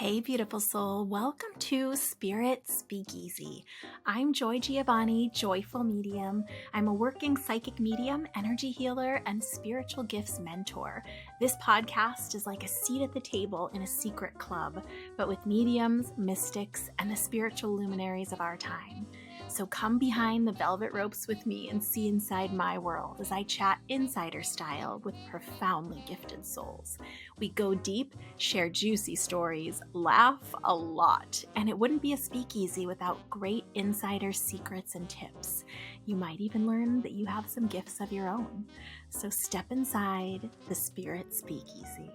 Hey, beautiful soul. Welcome to Spirit Speakeasy. I'm Joy Giovanni, Joyful Medium. I'm a working psychic medium, energy healer, and spiritual gifts mentor. This podcast is like a seat at the table in a secret club, but with mediums, mystics, and the spiritual luminaries of our time. So come behind the velvet ropes with me and see inside my world as I chat insider style with profoundly gifted souls. We go deep, share juicy stories, laugh a lot, and it wouldn't be a speakeasy without great insider secrets and tips. You might even learn that you have some gifts of your own. So step inside the Spirit Speakeasy.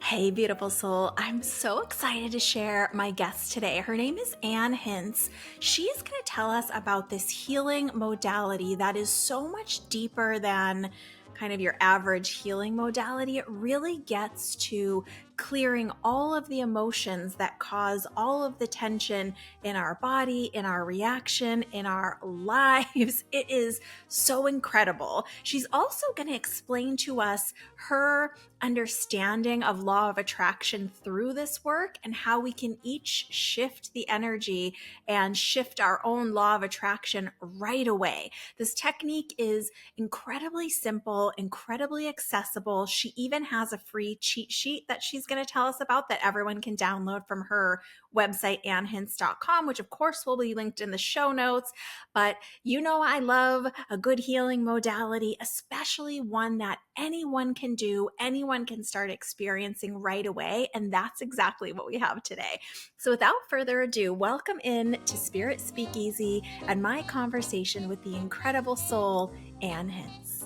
Hey, beautiful soul. I'm so excited to share my guest today. Her name is Ann Hince. She's going to tell us about this healing modality that is so much deeper than kind of your average healing modality. It really gets to clearing all of the emotions that cause all of the tension in our body, in our reaction, in our lives. It is so incredible. She's also going to explain to us her understanding of law of attraction through this work and how we can each shift the energy and shift our own law of attraction right away. This technique is incredibly simple, incredibly accessible. She even has a free cheat sheet that she's going to tell us about that everyone can download from her website, annhince.com, which of course will be linked in the show notes. But you know, I love a good healing modality, especially one that anyone can do, anyone can start experiencing right away. And that's exactly what we have today. So without further ado, welcome in to Spirit Speakeasy and my conversation with the incredible soul, Ann Hince.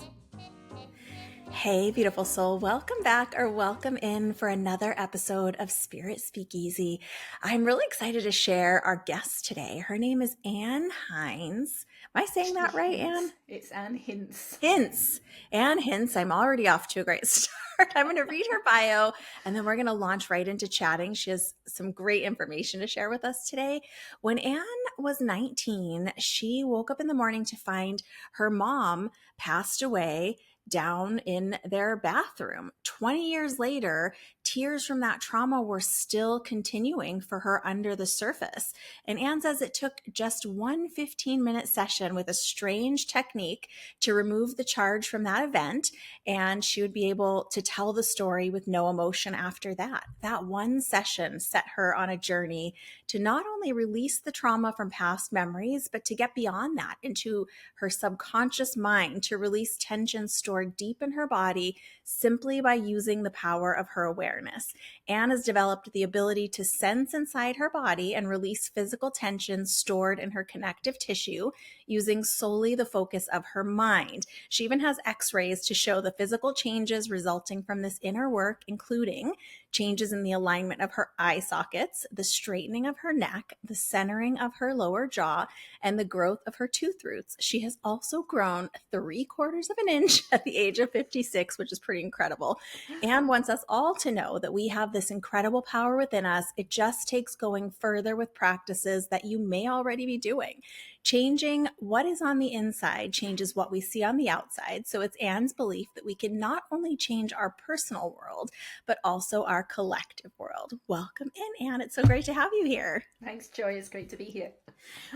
Hey, beautiful soul. Welcome back or welcome in for another episode of Spirit Speakeasy. I'm really excited to share our guest today. Her name is Ann Hince. Am I saying that right, Ann? It's Ann Hince. Hince. Ann Hince. I'm already off to a great start. I'm going to read her bio and then we're going to launch right into chatting. She has some great information to share with us today. When Ann was 19, she woke up in the morning to find her mom passed away down in their bathroom. 20 years later, tears from that trauma were still continuing for her under the surface. And Ann says it took just one 15-minute session with a strange technique to remove the charge from that event, and she would be able to tell the story with no emotion after that. That one session set her on a journey to not only release the trauma from past memories, but to get beyond that into her subconscious mind, to release tension stored deep in her body simply by using the power of her awareness. Ann has developed the ability to sense inside her body and release physical tension stored in her connective tissue using solely the focus of her mind. She even has x-rays to show the physical changes resulting from this inner work, including changes in the alignment of her eye sockets, the straightening of her neck, the centering of her lower jaw, and the growth of her tooth roots. She has also grown 3/4 of an inch at the age of 56, which is pretty incredible. Ann wants us all to know that we have this incredible power within us. It just takes going further with practices that you may already be doing. Changing what is on the inside changes what we see on the outside. So it's Ann's belief that we can not only change our personal world, but also our collective world. Welcome in, Ann. It's so great to have you here. Thanks, Joy. It's great to be here.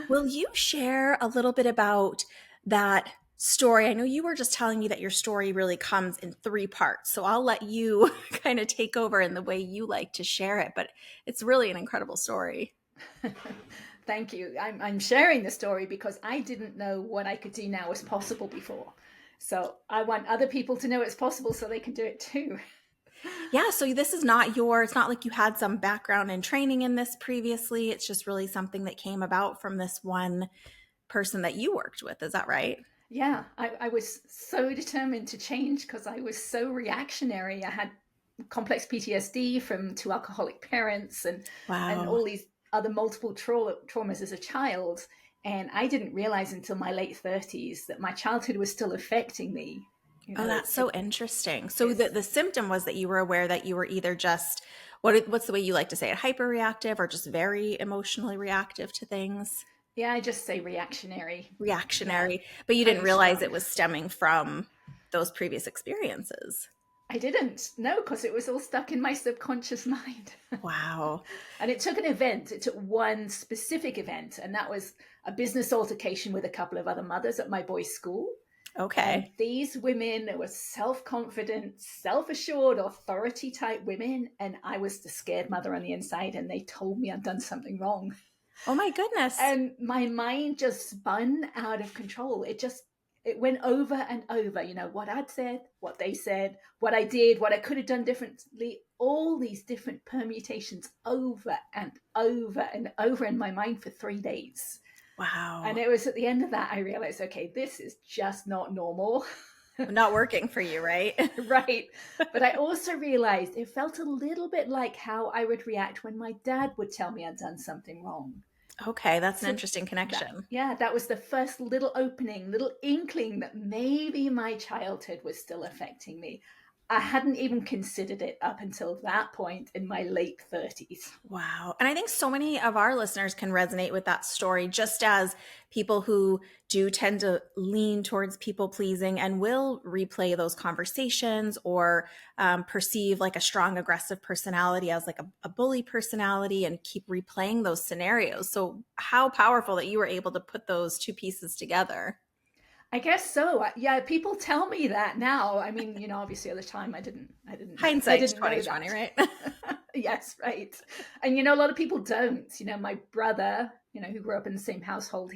Will you share a little bit about that story? I know you were just telling me that your story really comes in 3 parts, so I'll let you kind of take over in the way you like to share it, but it's really an incredible story. Thank you. I'm sharing the story because I didn't know what I could do now was possible before. So I want other people to know it's possible so they can do it too. Yeah, so this is it's not like you had some background and training in this previously. It's just really something that came about from this one person that you worked with. Is that right? Yeah, I was so determined to change because I was so reactionary. I had complex PTSD from 2 alcoholic parents and Wow. all these other multiple traumas as a child. And I didn't realize until my late 30s that my childhood was still affecting me. Oh, that's so interesting. So the symptom was that you were aware that you were either just, what's the way you like to say it, hyperreactive or just very emotionally reactive to things? Yeah, I just say reactionary. Reactionary, Yeah, but you didn't kind of realize strong. it was stemming from those previous experiences. I didn't. No, because it was all stuck in my subconscious mind. Wow. And it took an event. It took one specific event, and that was a business altercation with a couple of other mothers at my boys' school. And Okay. these women were self-confident, self-assured, authority type women. And I was the scared mother on the inside, and they told me I'd done something wrong. Oh my goodness. And my mind just spun out of control. It went over and over, what I'd said, what they said, what I did, what I could have done differently, all these different permutations over and over and over in my mind for 3 days. And Wow. it was at the end of that I realized, okay, this is just not normal. Not working for you, right? Right. But I also realized it felt a little bit like how I would react when my dad would tell me I'd done something wrong. Okay, that's an So interesting that, connection. yeah, that was the first little opening, little inkling that maybe my childhood was still affecting me. I hadn't even considered it up until that point in my late 30s. Wow. And I think so many of our listeners can resonate with that story, just as people who do tend to lean towards people pleasing and will replay those conversations or perceive like a strong aggressive personality as like a bully personality and keep replaying those scenarios. So, how powerful that you were able to put those two pieces together. I guess so. Yeah, people tell me that now. I mean, obviously at the time I Hindsight's didn't know 2020, that. right? Yes, right. And a lot of people don't. My brother, who grew up in the same household,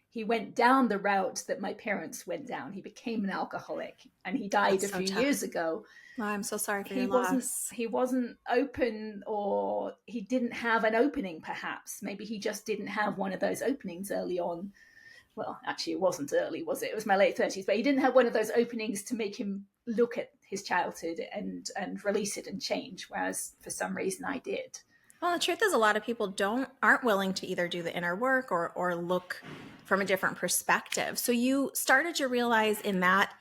he went down the route that my parents went down. He became an alcoholic and he died a That's so few tough. years ago. Oh, I'm so sorry for He your wasn't loss. he wasn't open, or he didn't have an opening perhaps. Maybe he just didn't have one of those openings early on. Well, actually, it wasn't early, was it? It was my late 30s, but he didn't have one of those openings to make him look at his childhood and release it and change, whereas for some reason I did. Well, the truth is, a lot of people aren't willing to either do the inner work or look from a different perspective. So you started to realize in that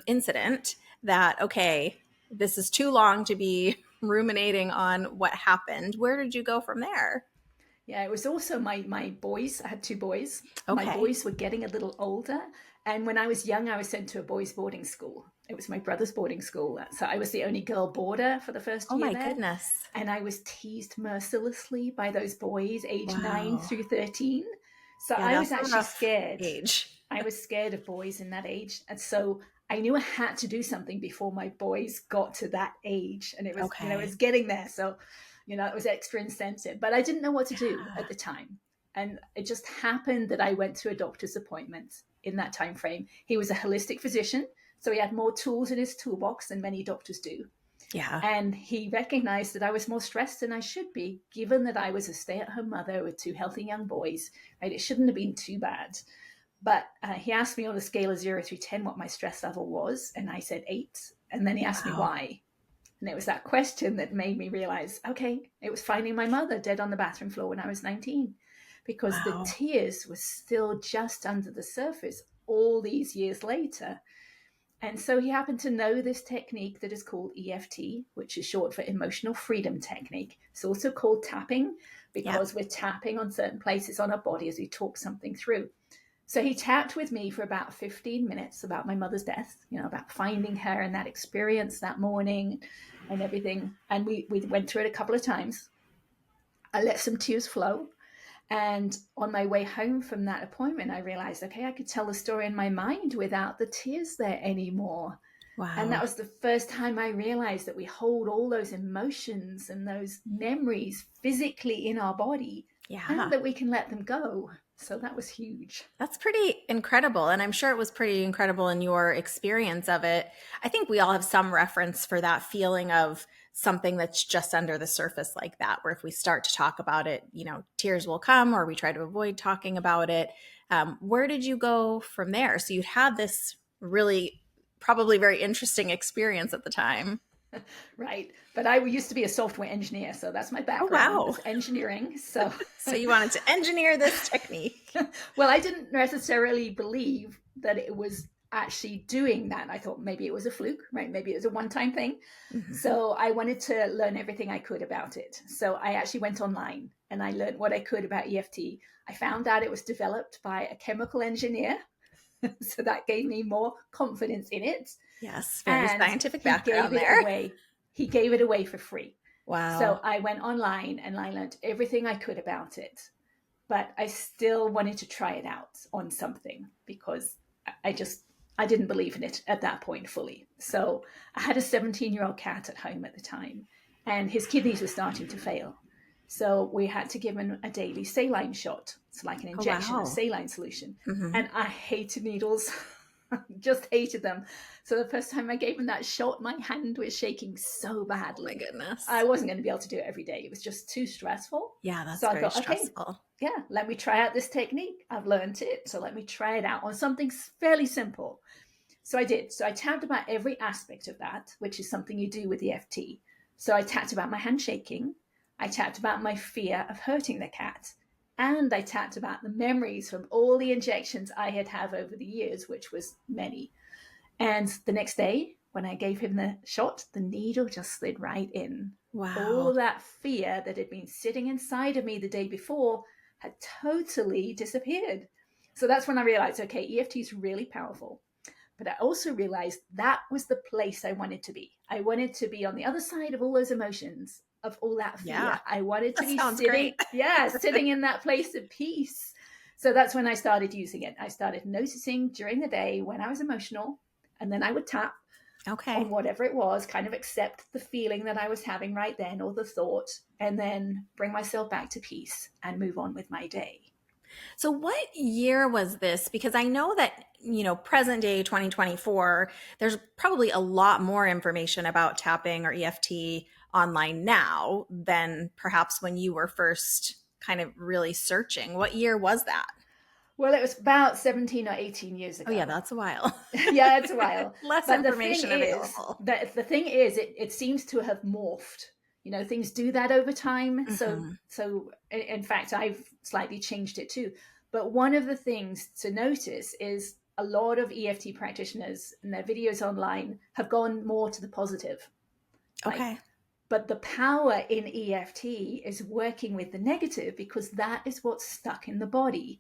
incident that okay, this is too long to be ruminating on what happened. Where did you go from there? Yeah, it was also my boys. I had two boys. My Okay. boys were getting a little older. And when I was young, I was sent to a boys' boarding school. It was my brother's boarding school. So I was the only girl boarder for the first Oh year my there. goodness. And I was teased mercilessly by those boys, age 9 Wow. through 13. So Yeah, I was that's a actually rough scared. age. I was scared of boys in that age. And so I knew I had to do something before my boys got to that age. And it Okay. was getting there. So, it was extra incentive, but I didn't know what to do Yeah. at the time. And it just happened that I went to a doctor's appointment in that time frame. He was a holistic physician, so he had more tools in his toolbox than many doctors do. Yeah. And he recognized that I was more stressed than I should be, given that I was a stay-at-home mother with two healthy young boys. Right? It shouldn't have been too bad. But he asked me on a scale of 0 through 10 what my stress level was, and I said 8. And then he asked me Wow. why. And it was that question that made me realize, okay, it was finding my mother dead on the bathroom floor when I was 19, because the Wow. tears were still just under the surface all these years later. And so he happened to know this technique that is called EFT, which is short for emotional freedom technique. It's also called tapping Yeah. because we're tapping on certain places on our body as we talk something through. So he tapped with me for about 15 minutes about my mother's death, about finding her and that experience that morning and everything. And we went through it a couple of times. I let some tears flow. And on my way home from that appointment, I realized, okay, I could tell the story in my mind without the tears there anymore. And that Wow. was the first time I realized that we hold all those emotions and those memories physically in our body and Yeah. that we can let them go. So that was huge. That's pretty incredible. And I'm sure it was pretty incredible in your experience of it. I think we all have some reference for that feeling of something that's just under the surface like that, where if we start to talk about it, tears will come or we try to avoid talking about it. Where did you go from there? So you had this really, probably very interesting experience at the time. Right. But I used to be a software engineer, so that's my Oh, background wow. was engineering. So, So you wanted to engineer this technique. well, I didn't necessarily believe that it was actually doing that. I thought maybe it was a fluke, right? Maybe it was a one-time thing. Mhm. So I wanted to learn everything I could about it. So I actually went online and I learned what I could about EFT. I found out it was developed by a chemical engineer. So that gave me more confidence in it. Yes, very And scientific he gave background it there. away. He gave it away for free. So Wow. I went online and I learned everything I could about it. But I still wanted to try it out on something because I just I didn't believe in it at that point fully. So I had a 17-year-old cat at home at the time, and his kidneys were starting to fail. So we had to give him a daily saline shot. It's like an Oh, injection of wow. saline solution. Hmm. And I hated needles. Just hated them. So the first time I gave him that shot, my hand was shaking so Oh my badly. I goodness. wasn't going to be able to do it every day. It was just too stressful. Yeah, So that's I very thought, okay, stressful. yeah, let me try out this technique. I've learned it. So let me try it out on something fairly simple. So I did. So I tapped about every aspect of that, which is something you do with EFT. So I tapped about my hand shaking. I tapped about my fear of hurting the cat. And I tapped about the memories from all the injections I had had over the years, which was many. And the next day, when I gave him the shot, the needle just slid right in. All Wow. of that fear that had been sitting inside of me the day before had totally disappeared. So that's when I realized, okay, EFT is really powerful. But I also realized that was the place I wanted to be. I wanted to be on the other side of all those emotions, of all that Yeah, fear. I wanted to that be sounds great. sitting, yeah, sitting in that place of peace. So that's when I started using it. I started noticing during the day when I was emotional, and then I would tap on Okay. whatever it was, kind of accept the feeling that I was having right then or the thought, and then bring myself back to peace and move on with my day. So what year was this? Because I know that, present day 2024, there's probably a lot more information about tapping or EFT online now than perhaps when you were first kind of really searching. What year was that? Well, it was about 17 or 18 years Oh yeah, ago. that's a while. Yeah, it's a while. Less But the thing information is available. that the thing is, it seems to have morphed. You know, things do that over time. So, Hmm. in fact, I've slightly changed it too. But one of the things to notice is a lot of EFT practitioners and their videos online have gone more to the positive. Like, Okay. but the power in EFT is working with the negative because that is what's stuck in the body.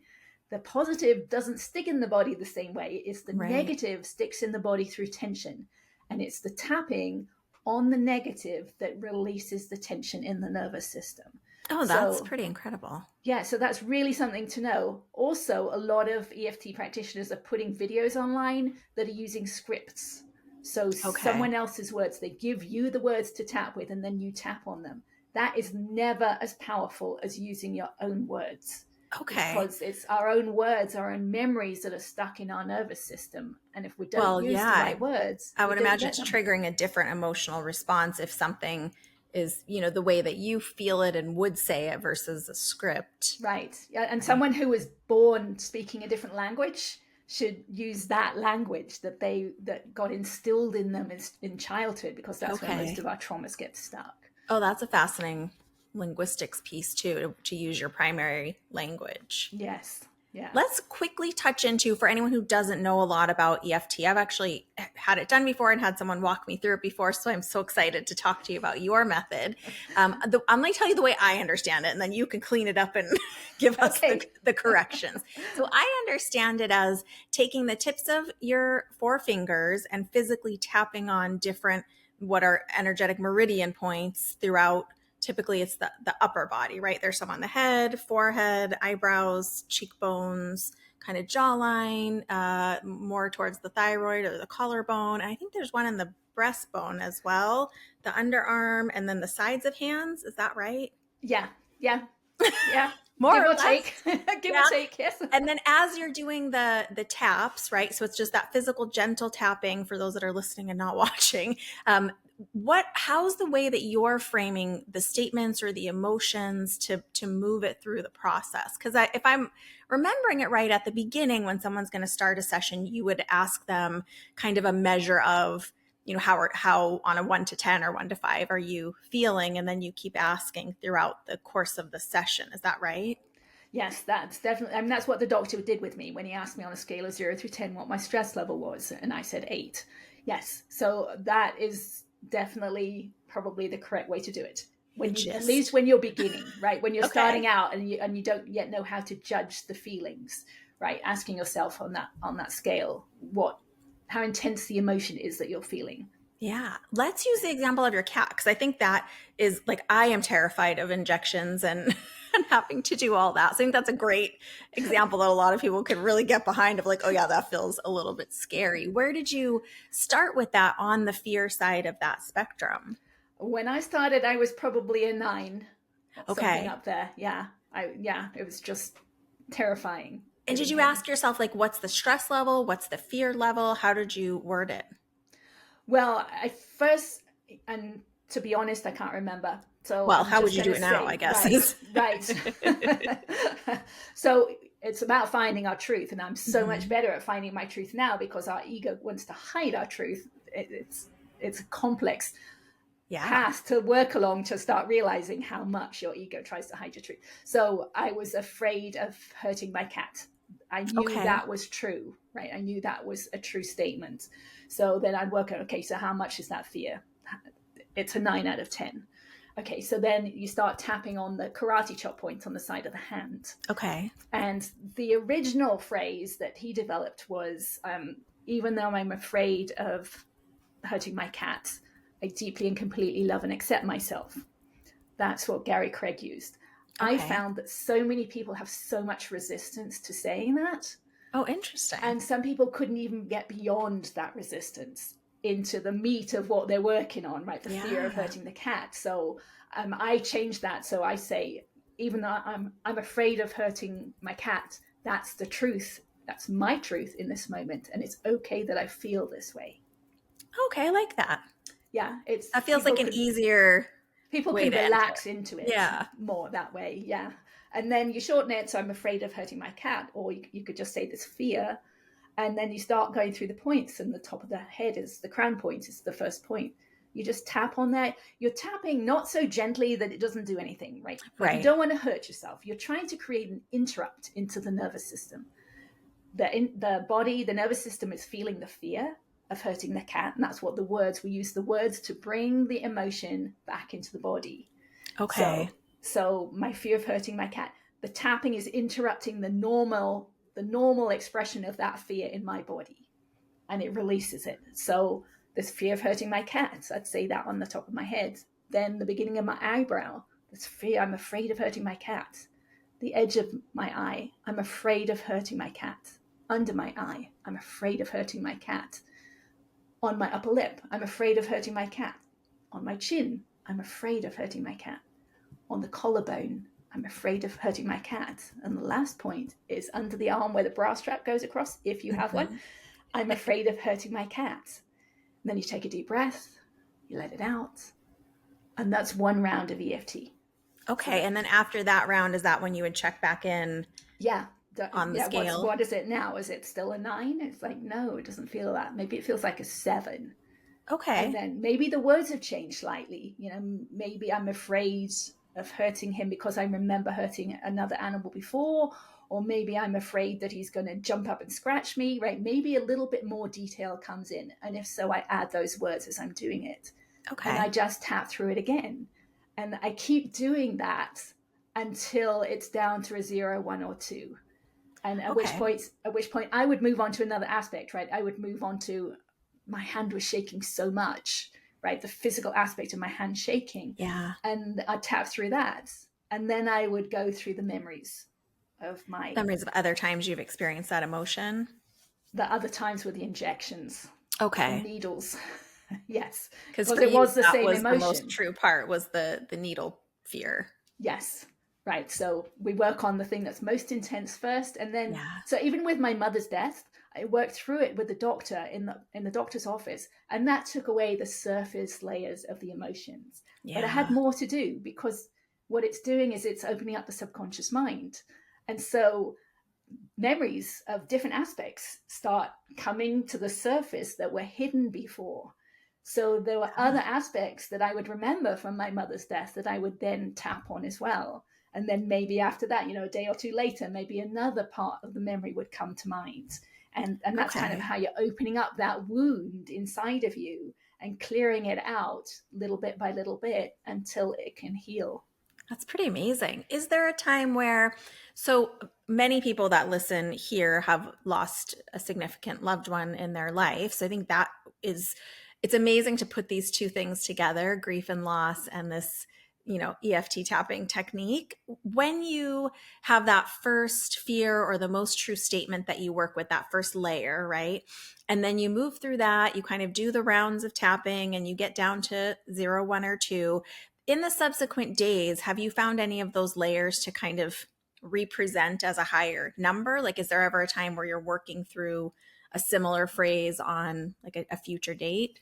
The positive doesn't stick in the body the same way. It's the Right. negative sticks in the body through tension. And it's the tapping on the negative that releases the tension in the nervous system. Oh, that's So, pretty incredible. yeah, so that's really something to know. Also, a lot of EFT practitioners are putting videos online that are using scripts. So, Okay. someone else's words, they give you the words to tap with, and then you tap on them. That is never as powerful as using your own words Okay. because it's our own words, our own memories that are stuck in our nervous system. And if we don't Well, use the yeah, right words, I we would don't imagine get it's them. triggering a different emotional response if something is, the way that you feel it and would say it versus a script. Right. Yeah. And Right. someone who was born speaking a different language should use that language that got instilled in them in childhood because that's where most Okay. of our traumas get stuck. Oh, that's a fascinating linguistics piece too, to use your primary language. Yes. Yeah. Let's quickly touch into, for anyone who doesn't know a lot about EFT, I've actually had it done before and had someone walk me through it before. So I'm so excited to talk to you about your method. I'm going to tell you the way I understand it, and then you can clean it up and give us the, Okay. the corrections. So I understand it as taking the tips of your four fingers and physically tapping on different, what are energetic meridian points throughout. Typically it's the upper body, right? There's some on the head, forehead, eyebrows, cheekbones, kind of jawline, more towards the thyroid or the collarbone. And I think there's one in the breastbone as well, the underarm, and then the sides of hands. Is that right? Yeah. Yeah. Yeah. More Give or or less. take. Give or Yeah. take. Yes. And then as you're doing the taps, right? So it's just that physical, gentle tapping for those that are listening and not watching. How's the way that you're framing the statements or the emotions to move it through the process? Because if I'm remembering it right, at the beginning, when someone's going to start a session, you would ask them kind of a measure of, how on a 1 to 10 or 1 to 5 are you feeling? And then you keep asking throughout the course of the session. Is that right? Yes, that's definitely, I mean, that's what the doctor did with me when he asked me on a scale of 0 through 10 what my stress level was. And I said 8. Yes. So that is definitely probably the correct way to do it. The At least gist. when you're beginning, right? When you're starting Okay. out and you don't yet know how to judge the feelings, right? Asking yourself on that scale, how intense the emotion is that you're feeling. Yeah. Let's use the example of your cat because I think that is like I am terrified of injections and and having to do all that. So I think that's a great example that a lot of people could really get behind of like, oh yeah, that feels a little bit scary. Where did you start with that on the fear side of that spectrum? When I started, I was probably a 9, something Okay. up there. Yeah, it was just terrifying. And did you ask yourself like what's the stress level? What's the fear level? How did you word it? Well, I first, and to be honest, I can't remember. So Well, I'm how would just you going do to it now, I say, guess right, is right. So it's about finding our truth. And I'm so much Mhm. better at finding my truth now because our ego wants to hide our truth. It's a complex Yeah. path to work along to start realizing how much your ego tries to hide your truth. So I was afraid of hurting my cat. I knew Okay. that was true, right? I knew that was a true statement. So then I'd work out, okay, so how much is that fear? It's a 9 out of 10. Okay, so then you start tapping on the karate chop point on the side of the hand. Okay. And the original phrase that he developed was, even though I'm afraid of hurting my cat, I deeply and completely love and accept myself. That's what Gary Craig used. I Okay. found that so many people have so much resistance to saying that. Oh, interesting. And some people couldn't even get beyond that resistance into the meat of what they're working on, right? The fear of Yeah. hurting the cat. So I changed that. So I say, even though I'm afraid of hurting my cat, that's the truth. That's my truth in this moment. And it's okay that I feel this way. Okay, I like that. Yeah, it's That feels like an easier people way can to enter. relax into it Yeah. more that way. Yeah. And then you shorten it. So I'm afraid of hurting my cat, or you could just say this fear. And then you start going through the points, and the top of the head is the crown point, is the first point. You just tap on that. You're tapping not so gently that it doesn't do anything, right? Like you Right. don't want to hurt yourself. You're trying to create an interrupt into the nervous system. The body, the nervous system is feeling the fear of hurting the cat. And that's what we use the words to bring the emotion back into the body. Okay. So my fear of hurting my cat, the tapping is interrupting the normal expression of that fear in my body, and it releases it. So this fear of hurting my cat, I'd say that on the top of my head. Then the beginning of my eyebrow, this fear, I'm afraid of hurting my cat. The edge of my eye, I'm afraid of hurting my cat. Under my eye, I'm afraid of hurting my cat. On my upper lip, I'm afraid of hurting my cat. On my chin, I'm afraid of hurting my cat. On the collarbone, I'm afraid of hurting my cat. And the last point is under the arm where the bra strap goes across, if you have one. Mhm. I'm afraid of hurting my cat. And then you take a deep breath, you let it out. And that's one round of EFT. So Okay. And then after that round, is that when you would check back in yeah, on the yeah. scale? What is it now? Is it still a 9? It's like, no, it doesn't feel that. Maybe it feels like a 7. And Okay. then maybe the words have changed slightly. Maybe I'm afraid of hurting him because I remember hurting another animal before, or maybe I'm afraid that he's going to jump up and scratch me, right? Maybe a little bit more detail comes in. And if so, I add those words as I'm doing it. And I Okay. just tap through it again. And I keep doing that until it's down to a 0, 1, or 2. And Okay. at which point I would move on to another aspect, right? I would move on to my hand was shaking so much, right? The physical aspect of my hand shaking. Yeah. And I'd tap through that. And then I would go through the memories of Memories of other times you've experienced that emotion. the other times with the injections, the Okay. needles. Yes, Because because for it you, was the that same was the most emotion. true part was the needle fear. Yes. Right. So we work on the thing that's most intense first. And then, Yeah. so even with my mother's death, I worked through it with the doctor in the doctor's office, and that took away the surface layers of the emotions. But I had Yeah. more to do because what it's doing is it's opening up the subconscious mind. And so memories of different aspects start coming to the surface that were hidden before. So there were other aspects that I would remember from my mother's death that I would then tap on as well. And then maybe after that, a day or two later, maybe another part of the memory would come to mind. And that's kind of Okay. how you're opening up that wound inside of you and clearing it out little bit by little bit until it can heal. That's pretty amazing. Is there a time where, so many people that listen here have lost a significant loved one in their life. So I think that is, it's amazing to put these two things together, grief and loss, and this, EFT tapping technique. When you have that first fear or the most true statement that you work with, that first layer, right? And then you move through that, you kind of do the rounds of tapping and you get down to 0, 1, or 2 in the subsequent days. Have you found any of those layers to kind of represent as a higher number? Like, is there ever a time where you're working through a similar phrase on like a future date?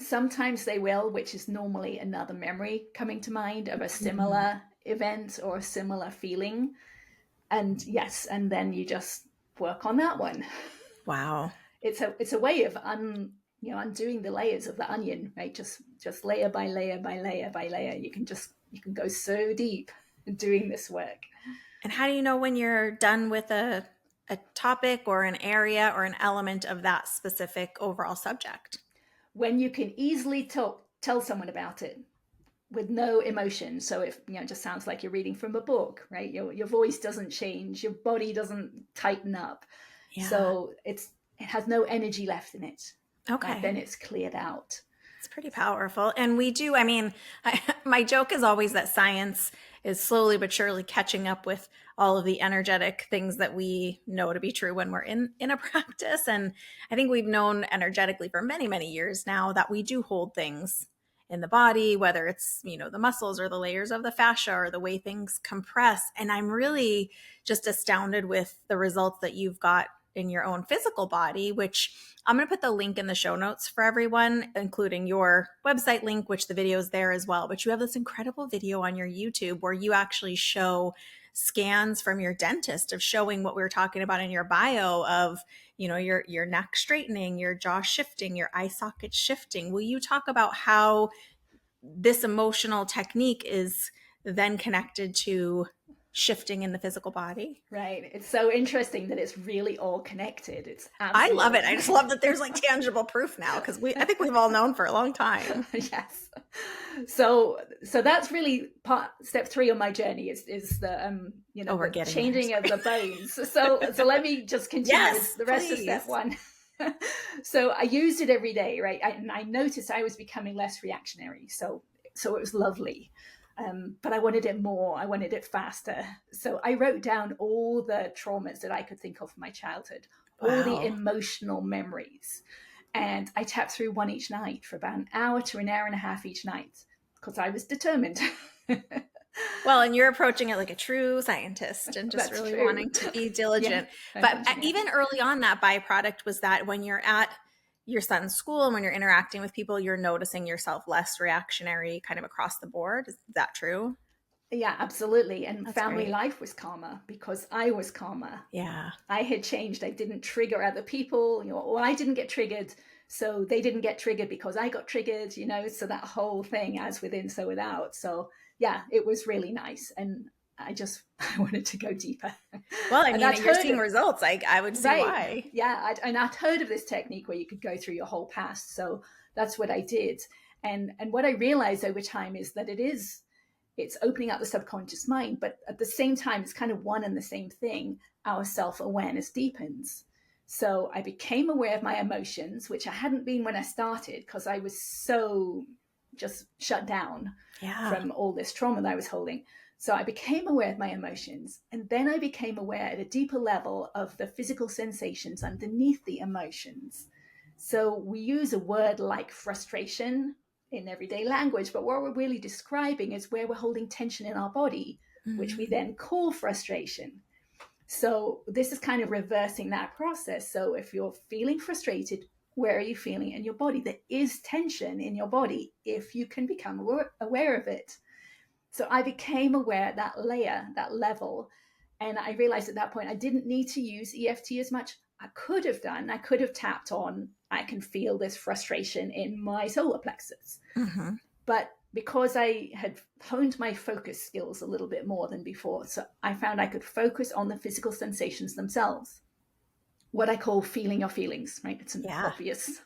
Sometimes they will, which is normally another memory coming to mind of a Mhm. similar event or a similar feeling. And yes, and then you just work on that one. Wow. It's a way of undoing the layers of the onion, right? Just layer by layer by layer by layer. You can go so deep doing this work. And how do you know when you're done with a topic or an area or an element of that specific overall subject? When you can easily tell someone about it with no emotion. So if it just sounds like you're reading from a book, right? Your voice doesn't change, your body doesn't tighten up. Yeah. So it has no energy left in it. Right? Okay. Then it's cleared out. It's pretty powerful. And we do, I mean, my joke is always that science is slowly but surely catching up with all of the energetic things that we know to be true when we're in a practice. And I think we've known energetically for many, many years now that we do hold things in the body, whether it's, the muscles or the layers of the fascia or the way things compress. And I'm really just astounded with the results that you've got in your own physical body, which I'm going to put the link in the show notes for everyone, including your website link, which the video is there as well. But you have this incredible video on your YouTube where you actually show scans from your dentist of showing what we were talking about in your bio of, your neck straightening, your jaw shifting, your eye socket shifting. Will you talk about how this emotional technique is then connected to shifting in the physical body? Right. It's so interesting that it's really all connected. It's I love absolutely. it. I just love that there's like tangible proof now because I think we've all known for a long time. Yes. So that's really step 3 on my journey is the Oh, we're the getting there. changing of the bones. So let me just continue with Yes, the rest of step please. 1. So I used it every day, right? And I noticed I was becoming less reactionary. So it was lovely. But I wanted it more. I wanted it faster. So I wrote down all the traumas that I could think of from my childhood, all the Wow. emotional memories. And I tapped through one each night for about an hour to an hour and a half each night because I was determined. Well, and you're approaching it like a true scientist and just That's really true. wanting to be Yeah, diligent. I'm But punching it. even early on, that byproduct was that when you're at your son's school and when you're interacting with people, you're noticing yourself less reactionary kind of across the board. Is that true? Yeah, absolutely. And That's family great. life was calmer because I was calmer. Yeah. I had changed. I didn't trigger other people, or I didn't get triggered. So they didn't get triggered because I got triggered, So that whole thing, as within, so without. So yeah, it was really nice. And I wanted to go deeper. Well, I And mean, I'd you're heard seeing of, results. I would see right. why. Yeah. I'd heard of this technique where you could go through your whole past. So that's what I did. And what I realized over time is that it's opening up the subconscious mind, but at the same time, it's kind of one and the same thing. Our self-awareness deepens. So I became aware of my emotions, which I hadn't been when I started because I was so just shut down Yeah. from all this trauma that I was holding. So I became aware of my emotions. And then I became aware at a deeper level of the physical sensations underneath the emotions. So we use a word like frustration in everyday language, but what we're really describing is where we're holding tension in our body, which we Mhm. then call frustration. So this is kind of reversing that process. So if you're feeling frustrated, where are you feeling in your body? There is tension in your body if you can become aware of it. So I became aware at that layer, that level. And I realized at that point I didn't need to use EFT as much. I could have done, I could have tapped on, I can feel this frustration in my solar plexus. Mhm. But because I had honed my focus skills a little bit more than before, so I found I could focus on the physical sensations themselves. what I call feeling your feelings, right? It's an Yeah.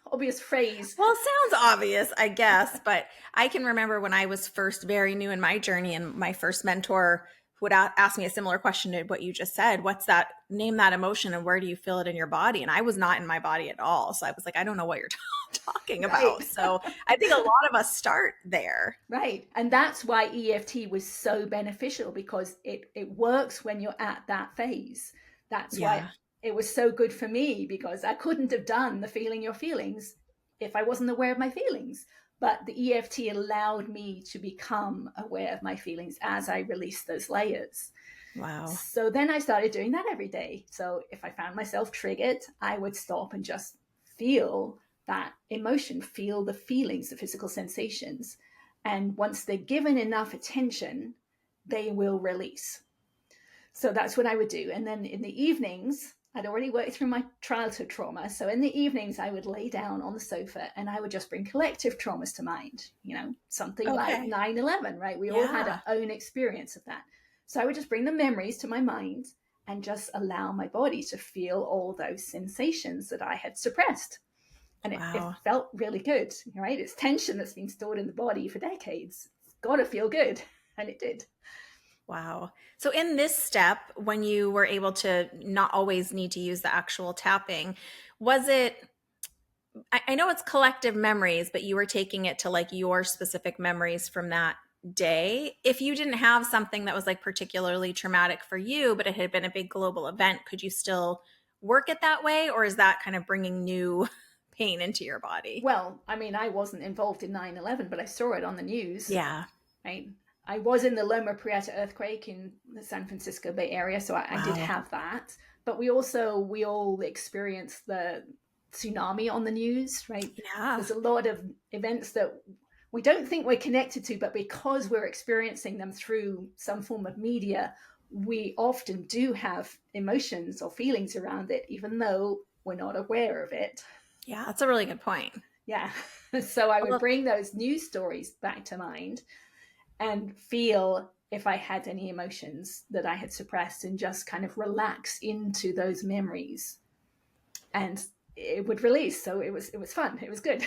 obvious phrase. Well, it sounds obvious, I guess, but I can remember when I was first very new in my journey, and my first mentor would ask me a similar question to what you just said. What's that? Name that emotion, and where do you feel it in your body? And I was not in my body at all. So I was like, I don't know what you're talking about. Right. So I think a lot of us start there. Right. And that's why EFT was so beneficial, because it works when you're at that phase. That's why Yeah. it was so good for me, because I couldn't have done the feeling your feelings if I wasn't aware of my feelings. But the EFT allowed me to become aware of my feelings as I released those layers. Wow. So then I started doing that every day. So if I found myself triggered, I would stop and just feel that emotion, feel the feelings, the physical sensations. And once they're given enough attention, they will release. So that's what I would do. And then in the evenings, I'd already worked through my childhood trauma. So in the evenings, I would lay down on the sofa and I would just bring collective traumas to mind, something like Okay. 9/11, right? We all had Yeah. our own experience of that. So I would just bring the memories to my mind and just allow my body to feel all those sensations that I had suppressed. And it Wow. felt really good, right? It's tension that's been stored in the body for decades. It's got to feel good. And it did. Wow. So in this step, when you were able to not always need to use the actual tapping, was it, I know it's collective memories, but you were taking it to like your specific memories from that day. If you didn't have something that was like particularly traumatic for you, but it had been a big global event, could you still work it that way? Or is that kind of bringing new pain into your body? Well, I mean, I wasn't involved in 9/11, but I saw it on the news. Yeah. Right? I was in the Loma Prieta earthquake in the San Francisco Bay Area, so I did Wow. have that. But we all experienced the tsunami on the news, right? Yeah. There's a lot of events that we don't think we're connected to, but because we're experiencing them through some form of media, we often do have emotions or feelings around it, even though we're not aware of it. Yeah. That's a really good point. Yeah. So I would Although, bring those news stories back to mind and feel if I had any emotions that I had suppressed, and just kind of relax into those memories, and it would release. So it was fun. It was good.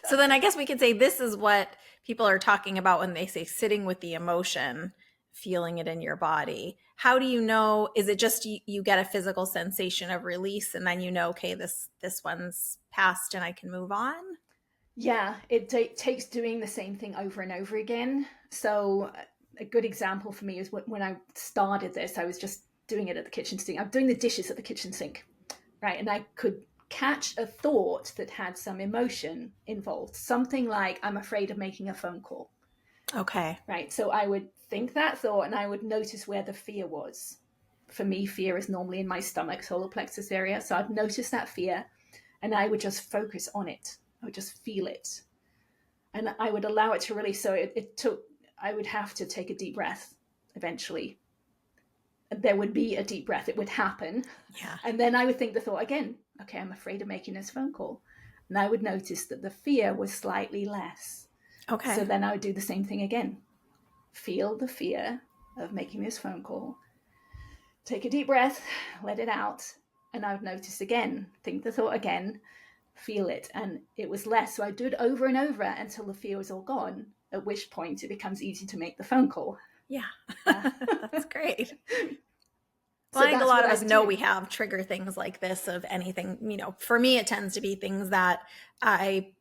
so then I guess we could say this is what people are talking about when they say sitting with the emotion, feeling it in your body. How do you know? Is it just you get a physical sensation of release and then you know, okay, this one's passed and I can move on? Yeah, it takes doing the same thing over and over again. So a good example for me is when I started this, I was just doing it at the kitchen sink. I'm doing the dishes at the kitchen sink, right? And I could catch a thought that had some emotion involved, something like, I'm afraid of making a phone call, Okay. right? So I would think that thought and I would notice where the fear was. For me, fear is normally in my stomach, solar plexus area. So I'd notice that fear and I would just focus on it. I would just feel it. And I would allow it to release. So it took, I would have to take a deep breath eventually. There would be a deep breath, it would happen. Yeah. And then I would think the thought again, okay, I'm afraid of making this phone call. And I would notice that the fear was slightly less. So Okay. then I would do the same thing again. Feel the fear of making this phone call. Take a deep breath, let it out. And I would notice again, think the thought again, feel it. And it was less. So I do it over and over until the fear was all gone, at which point it becomes easy to make the phone call. Yeah. Yeah. That's great. Well, So I think a that's lot what of I us know we do. have trigger things like this of anything, for me, it tends to be things that I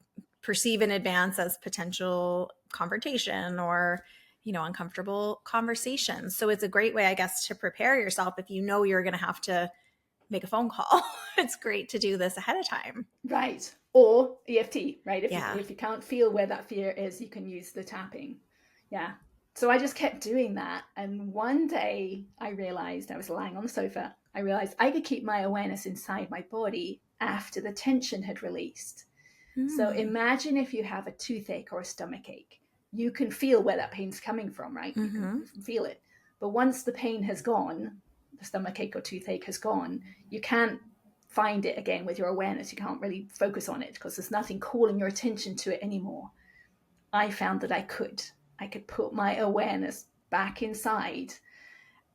perceive in advance as potential confrontation or, uncomfortable conversations. So it's a great way, I guess, to prepare yourself if you know you're going to have to make a phone call. It's great to do this ahead of time. Right. Or EFT, right? If you Yeah. if you can't feel where that fear is, you can use the tapping. Yeah. So I just kept doing that. And one day I realized, I was lying on the sofa. I realized I could keep my awareness inside my body after the tension had released. So Mm. imagine if you have a toothache or a stomach ache. You can feel where that pain's coming from, right? You can Mm-hmm. feel it. But once the pain has gone, the stomach ache or toothache has gone, you can't find it again with your awareness. You can't really focus on it because there's nothing calling your attention to it anymore. I found that I could. I could put my awareness back inside.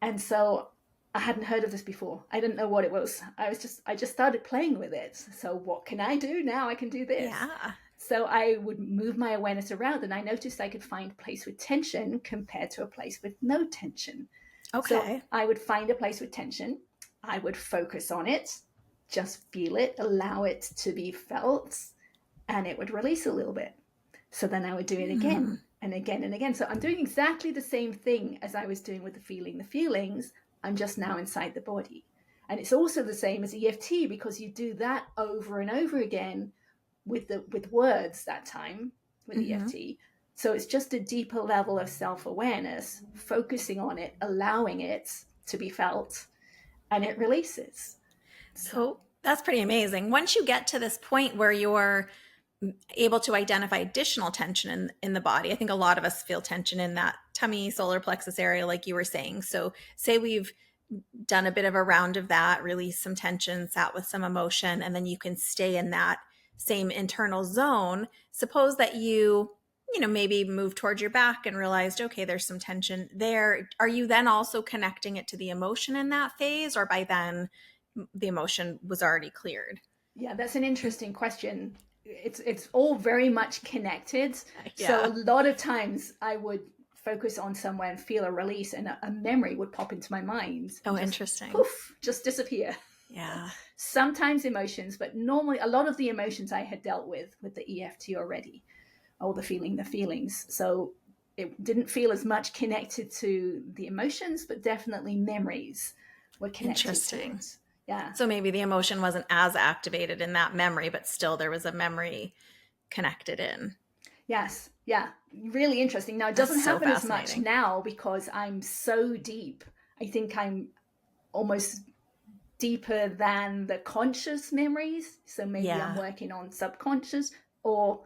And so I hadn't heard of this before. I didn't know what it was. I just started playing with it. So what can I do now? I can do this. Yeah. So I would move my awareness around, and I noticed I could find a place with tension compared to a place with no tension. So Okay. I would find a place with tension. I would focus on it, just feel it, allow it to be felt, and it would release a little bit. So then I would do it Hmm. again and again and again. So I'm doing exactly the same thing as I was doing with the feelings. I'm just now inside the body. And it's also the same as EFT, because you do that over and over again with words that time with Hmm. EFT. So it's just a deeper level of self-awareness, focusing on it, allowing it to be felt, and it releases. So So that's pretty amazing. Once you get to this point where you're able to identify additional tension in the body, I think a lot of us feel tension in that tummy, solar plexus area, like you were saying. So, say we've done a bit of a round of that, release some tension, sat with some emotion, and then you can stay in that same internal zone. Suppose that maybe move towards your back and realized, okay, there's some tension there. Are you then also connecting it to the emotion in that phase, or by then the emotion was already cleared? yeah, that's an interesting question. It's all very much connected. So Yeah. a lot of times I would focus on somewhere and feel a release, and a memory would pop into my mind and Oh, just interesting. poof, just disappear. Yeah. Sometimes emotions, but normally a lot of the emotions I had dealt with the EFT already, or the feelings. So it didn't feel as much connected to the emotions, but definitely memories were connected to Interesting. it. Yeah. So maybe the emotion wasn't as activated in that memory, but still there was a memory connected in. Yes. Yeah. Really interesting. Now, it That's doesn't so happen as much fascinating. now because I'm so deep. I think I'm almost deeper than the conscious memories. So maybe I'm Yeah. working on subconscious, or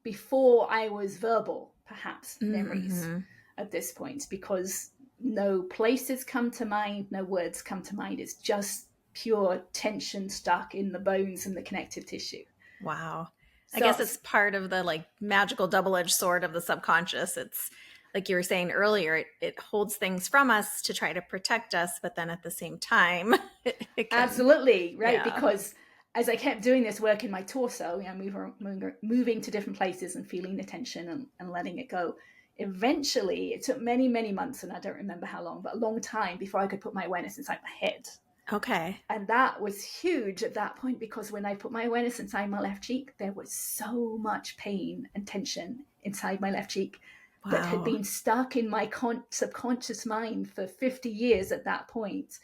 before I was verbal, perhaps memories Mm-hmm. at this point, because no places come to mind, no words come to mind. It's just pure tension stuck in the bones and the connective tissue. Wow. I So guess it's part of the like magical double-edged sword of the subconscious. It's like you were saying earlier, it holds things from us to try to protect us, but then at the same time, it can, absolutely, right? yeah. Because as I kept doing this work in my torso, moving to different places and feeling the tension and letting it go. Eventually, it took many, many months, and I don't remember how long, but a long time before I could put my awareness inside my head. Okay. And that was huge at that point, because when I put my awareness inside my left cheek, there was so much pain and tension inside my left cheek that had Wow. been stuck in my subconscious mind for 50 years at that point.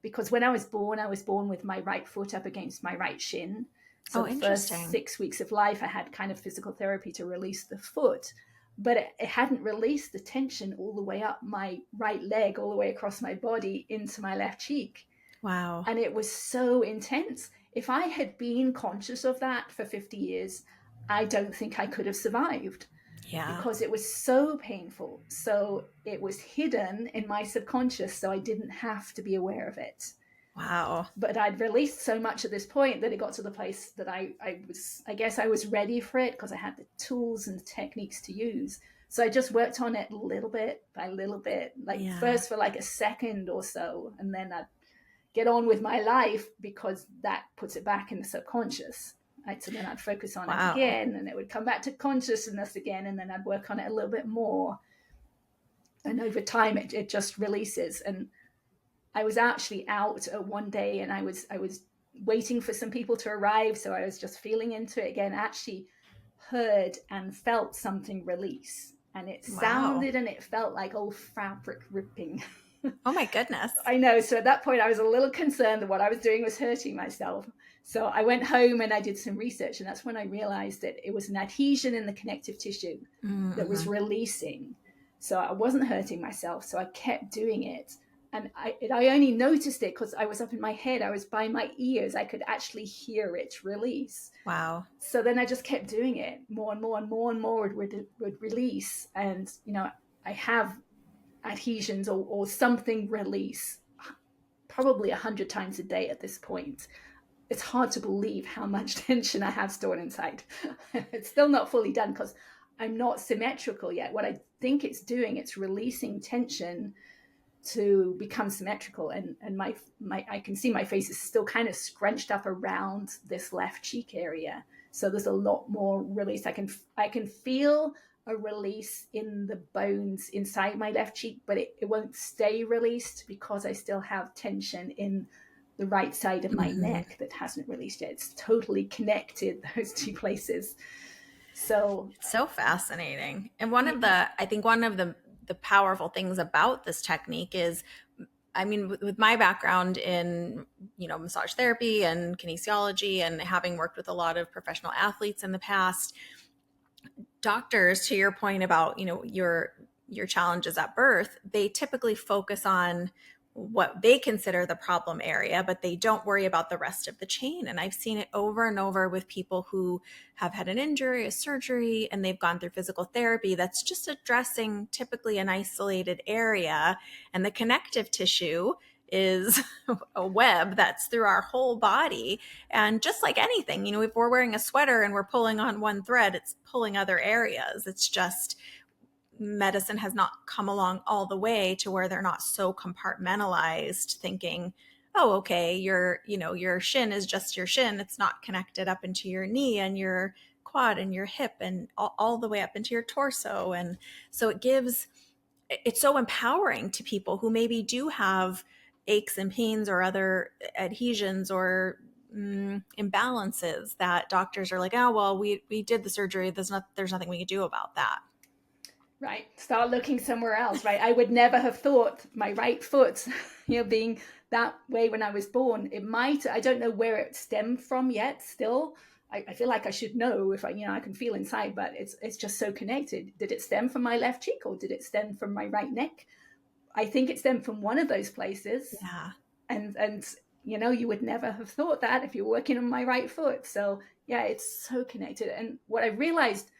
Because when I was born with my right foot up against my right shin. So Oh, the first interesting. 6 weeks of life, I had kind of physical therapy to release the foot, but it hadn't released the tension all the way up my right leg, all the way across my body into my left cheek. Wow. And it was so intense. If I had been conscious of that for 50 years, I don't think I could have survived, Yeah. because it was so painful. So it was hidden in my subconscious, so I didn't have to be aware of it. Wow. But I'd released so much at this point that it got to the place that I guess I was ready for it, because I had the tools and the techniques to use. So I just worked on it little bit by little bit, like Yeah. first for like a second or so, and then I'd get on with my life, because that puts it back in the subconscious. Right? So then I'd focus on it Wow. again, and it would come back to consciousness again, and then I'd work on it a little bit more. And over time, it just releases. And I was actually out one day, and I was waiting for some people to arrive, so I was just feeling into it again. Actually, heard and felt something release, and it Wow. sounded and it felt like old fabric ripping. Oh my goodness. I know. So at that point, I was a little concerned that what I was doing was hurting myself. So I went home and I did some research, and that's when I realized that it was an adhesion in the connective tissue that was Mm-hmm. releasing. So I wasn't hurting myself. So I kept doing it. And I only noticed it because I was up in my head. I was by my ears. I could actually hear it release. Wow. So then I just kept doing it more and more and more and more would release. And, I have adhesions or something release probably 100 times a day at this point. It's hard to believe how much tension I have stored inside. It's still not fully done because I'm not symmetrical yet. What I think it's doing, it's releasing tension to become symmetrical. And my I can see my face is still kind of scrunched up around this left cheek area. So there's a lot more release. I can feel a release in the bones inside my left cheek, but it won't stay released because I still have tension in the right side of my Mhm. neck that hasn't released yet. It's totally connected, those two places. So It's so fascinating. And yeah, I think one of the powerful things about this technique is, I mean, with my background in, massage therapy and kinesiology and having worked with a lot of professional athletes in the past, doctors, to your point about, your challenges at birth, they typically focus on what they consider the problem area, but they don't worry about the rest of the chain. And I've seen it over and over with people who have had an injury, a surgery, and they've gone through physical therapy that's just addressing typically an isolated area. And the connective tissue is a web that's through our whole body. And just like anything, if we're wearing a sweater and we're pulling on one thread, it's pulling other areas. It's just medicine has not come along all the way to where they're not so compartmentalized, thinking, oh, okay, your shin is just your shin. It's not connected up into your knee and your quad and your hip and all the way up into your torso. And so it's so empowering to people who maybe do have aches and pains or other adhesions or imbalances that doctors are like, oh, well, we did the surgery. There's nothing we can do about that. right, start looking somewhere else. Right, I would never have thought my right foot, being that way when I was born. It might, I don't know where it stemmed from yet. Still, I feel like I should know if I can feel inside, but it's just so connected. Did it stem from my left cheek or did it stem from my right neck? I think it stemmed from one of those places. Yeah. And you would never have thought that if you're working on my right foot. So yeah, it's so connected. And what I realized,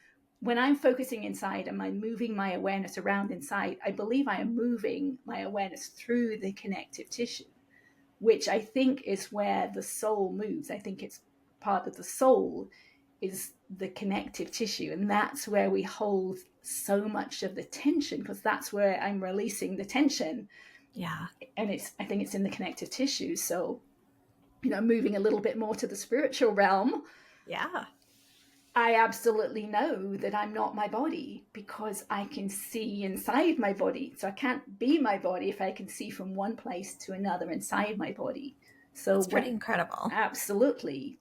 when I'm focusing inside and I'm moving my awareness around inside, I believe I am moving my awareness through the connective tissue, which I think is where the soul moves. I think it's part of the soul is the connective tissue, and that's where we hold so much of the tension, because that's where I'm releasing the tension. Yeah. And I think it's in the connective tissue. So moving a little bit more to the spiritual realm, Yeah. I absolutely know that I'm not my body because I can see inside my body. So I can't be my body if I can see from one place to another inside my body. So That's pretty incredible. absolutely,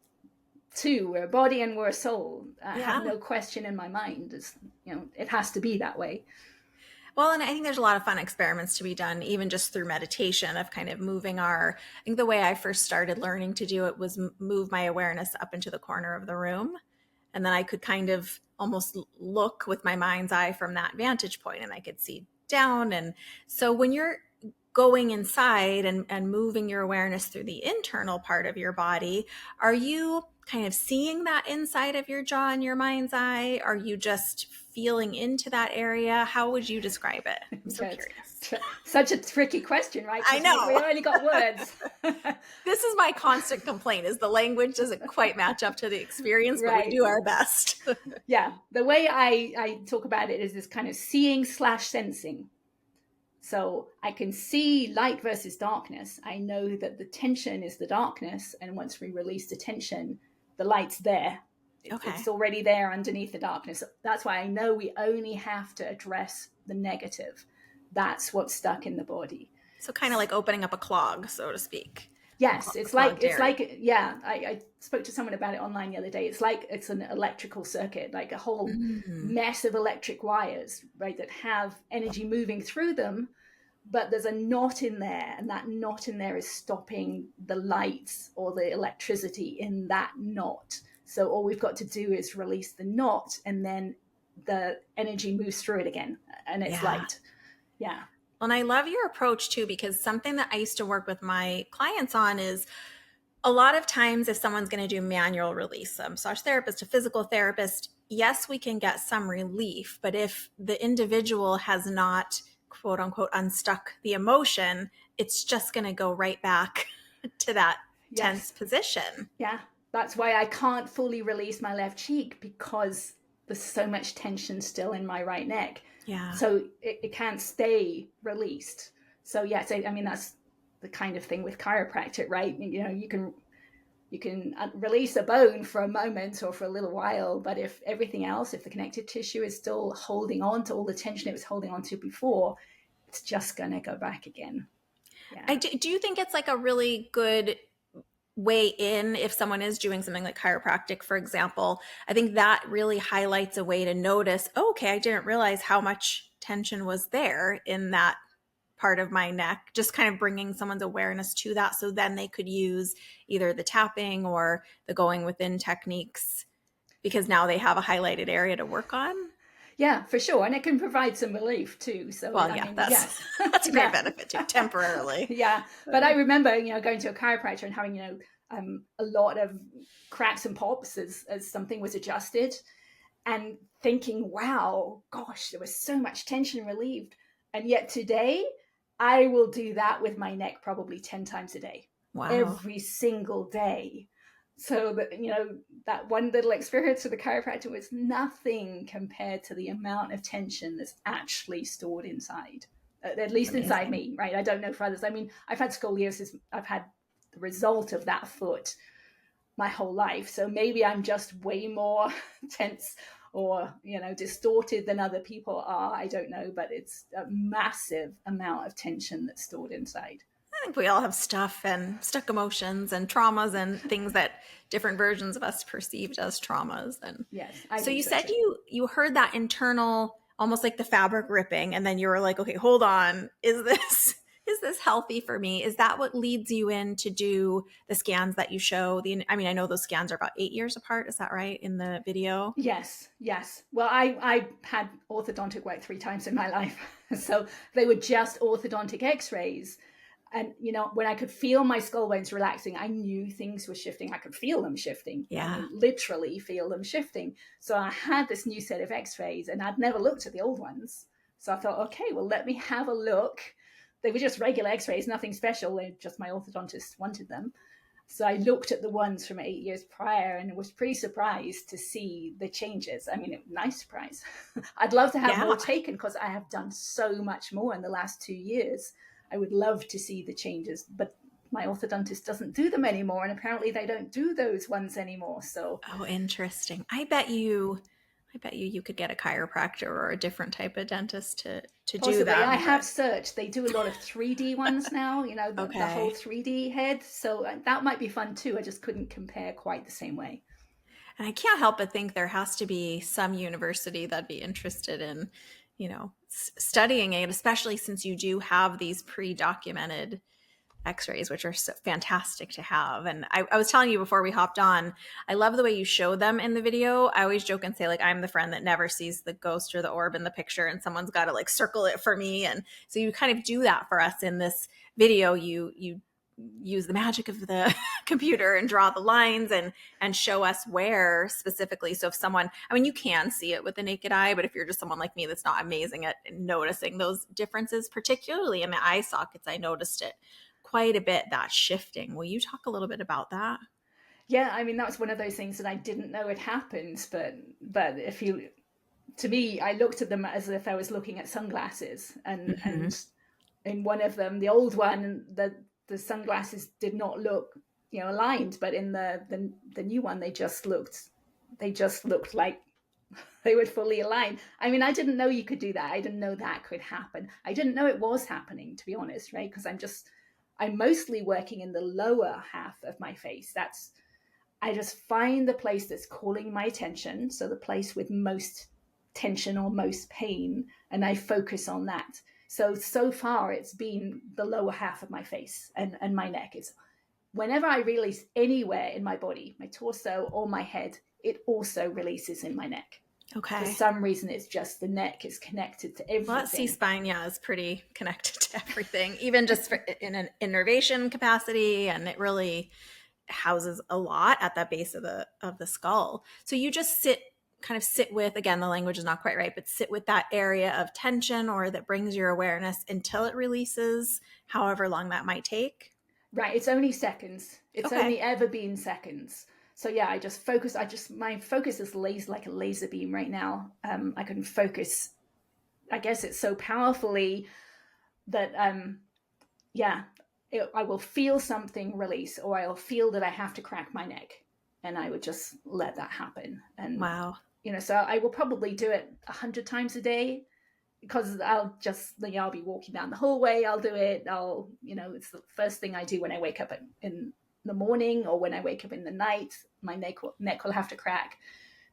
two, we're a body and we're a soul. I have Yeah. no question in my mind. It has to be that way. Well, and I think there's a lot of fun experiments to be done, even just through meditation, of kind of I think the way I first started learning to do it was move my awareness up into the corner of the room. And then I could kind of almost look with my mind's eye from that vantage point and I could see down. And so when you're going inside and moving your awareness through the internal part of your body, are you kind of seeing that inside of your jaw in your mind's eye? Are you just feeling into that area? How would you describe it? I'm so Yeah, it's curious. such a tricky question, right? I Because we know. only got words. This is my constant complaint is the language doesn't quite match up to the experience, but we Right. do our best. Yeah. The way I talk about it is this kind of seeing slash sensing. So I can see light versus darkness. I know that the tension is the darkness. And once we release the tension, the light's there. Okay. It's already there underneath the darkness. That's why I know we only have to address the negative. That's what's stuck in the body. So kind of like opening up a clog, so to speak. Yes, A it's like clogged area. yeah. I spoke to someone about it online the other day. It's like it's an electrical circuit, like a whole Mm, mess of electric wires, right, that have energy moving through them, but there's a knot in there, and that knot in there is stopping the lights or the electricity in that knot. So all we've got to do is release the knot, and then the energy moves through it again, and it's yeah. light. Yeah. And I love your approach too, because something that I used to work with my clients on is a lot of times if someone's going to do manual release, a massage therapist, a physical therapist, yes, we can get some relief. But if the individual has not, quote unquote, unstuck the emotion, it's just going to go right back to that tense Yes. position. Yeah, that's why I can't fully release my left cheek, because there's so much tension still in my right neck. Yeah. So it can't stay released. So yes, I mean, that's the kind of thing with chiropractic, right? You know, you can release a bone for a moment or for a little while, but if everything else, if the connective tissue is still holding on to all the tension it was holding on to before, it's just going to go back again. Yeah. Do you think it's like a really good way in if someone is doing something like chiropractic, for example? I think that really highlights a way to notice, oh, okay, I didn't realize how much tension was there in that part of my neck, just kind of bringing someone's awareness to that, so then they could use either the tapping or the going within techniques, because now they have a highlighted area to work on. Yeah, for sure. And it can provide some relief too. So, Well, I yeah, mean, that's yes. that's a great Yeah. benefit too, temporarily. Yeah. But I remember, you know, going to a chiropractor and having, you know, a lot of cracks and pops as something was adjusted, and thinking, wow, gosh, there was so much tension relieved. And yet today, I will do that with my neck probably 10 times a day, Wow. every single day. So that, you know, that one little experience with the chiropractor was nothing compared to the amount of tension that's actually stored inside, at That's least inside amazing. me, right? I don't know for others. I mean, I've had scoliosis, I've had the result of that foot my whole life. So maybe I'm just way more tense or, you know, distorted than other people are. I don't know, but it's a massive amount of tension that's stored inside. I think we all have stuff and stuck emotions and traumas and things that different versions of us perceived as traumas. And Yes, I so think you so said too. you heard that internal, almost like the fabric ripping, and then you were like, okay, hold on, is this healthy for me? Is that what leads you in to do the scans that you show? I mean, I know those scans are about 8 years apart. Is that right in the video? Yes, yes. Well, I had orthodontic work 3 times in my life. So they were just orthodontic x-rays. And, you know, when I could feel my skull bones relaxing, I knew things were shifting. I could feel them shifting. I Yeah. mean, literally feel them shifting. So I had this new set of x-rays and I'd never looked at the old ones. So I thought, okay, well, let me have a look. They were just regular x-rays, nothing special. They just my orthodontist wanted them. So I looked at the ones from 8 years prior and was pretty surprised to see the changes. I mean, nice surprise. I'd love to have Yeah. more taken because I have done so much more in the last 2 years. I would love to see the changes, but my orthodontist doesn't do them anymore. And apparently they don't do those ones anymore. So Oh, interesting. I bet you could get a chiropractor or a different type of dentist to do possibly I them, have but searched. They do a lot of 3D ones now, you know, the whole okay. 3D head. So that might be fun too. I just couldn't compare quite the same way. And I can't help but think there has to be some university that'd be interested in, studying it, especially since you do have these pre-documented x-rays, which are so fantastic to have. And I was telling you before we hopped on, I love the way you show them in the video. I always joke and say, like, I'm the friend that never sees the ghost or the orb in the picture, and someone's got to like circle it for me. And so you kind of do that for us in this video. You use the magic of the computer and draw the lines and show us where specifically. So if someone, I mean, you can see it with the naked eye, but if you're just someone like me that's not amazing at noticing those differences, particularly in the eye sockets, I noticed it quite a bit, that shifting. Will you talk a little bit about that? Yeah, I mean that's one of those things that I didn't know had happened, but if you to me, I looked at them as if I was looking at sunglasses, Mm-hmm. and in one of them, the old one, the sunglasses did not look, you know, aligned, but in the new one, they just looked like they would fully align. I mean, I didn't know you could do that. I didn't know that could happen. I didn't know it was happening, to be honest, right? Because I'm mostly working in the lower half of my face. I just find the place that's calling my attention, so the place with most tension or most pain, and I focus on that. So far, it's been the lower half of my face and my neck. It's whenever I release anywhere in my body, my torso or my head, it also releases in my neck. For Okay. some reason, it's just the neck is connected to Well, that everything. C-spine, yeah, is pretty connected to everything, even just in an innervation capacity, and it really houses a lot at that base of the skull. So you just kind of sit with, again, the language is not quite right, but sit with that area of tension or that brings your awareness until it releases, however long that might take. Right, it's only seconds. It's Okay. only ever been seconds. So yeah, I just focus. My focus is like a laser beam right now. I can focus. I guess it's so powerfully that yeah, I will feel something release, or I'll feel that I have to crack my neck, and I would just let that happen. And Wow. so I will probably do it 100 times a day, because I'll just, I'll be walking down the hallway, I'll do it. It's the first thing I do when I wake up in the morning, or when I wake up in the night. My neck will have to crack.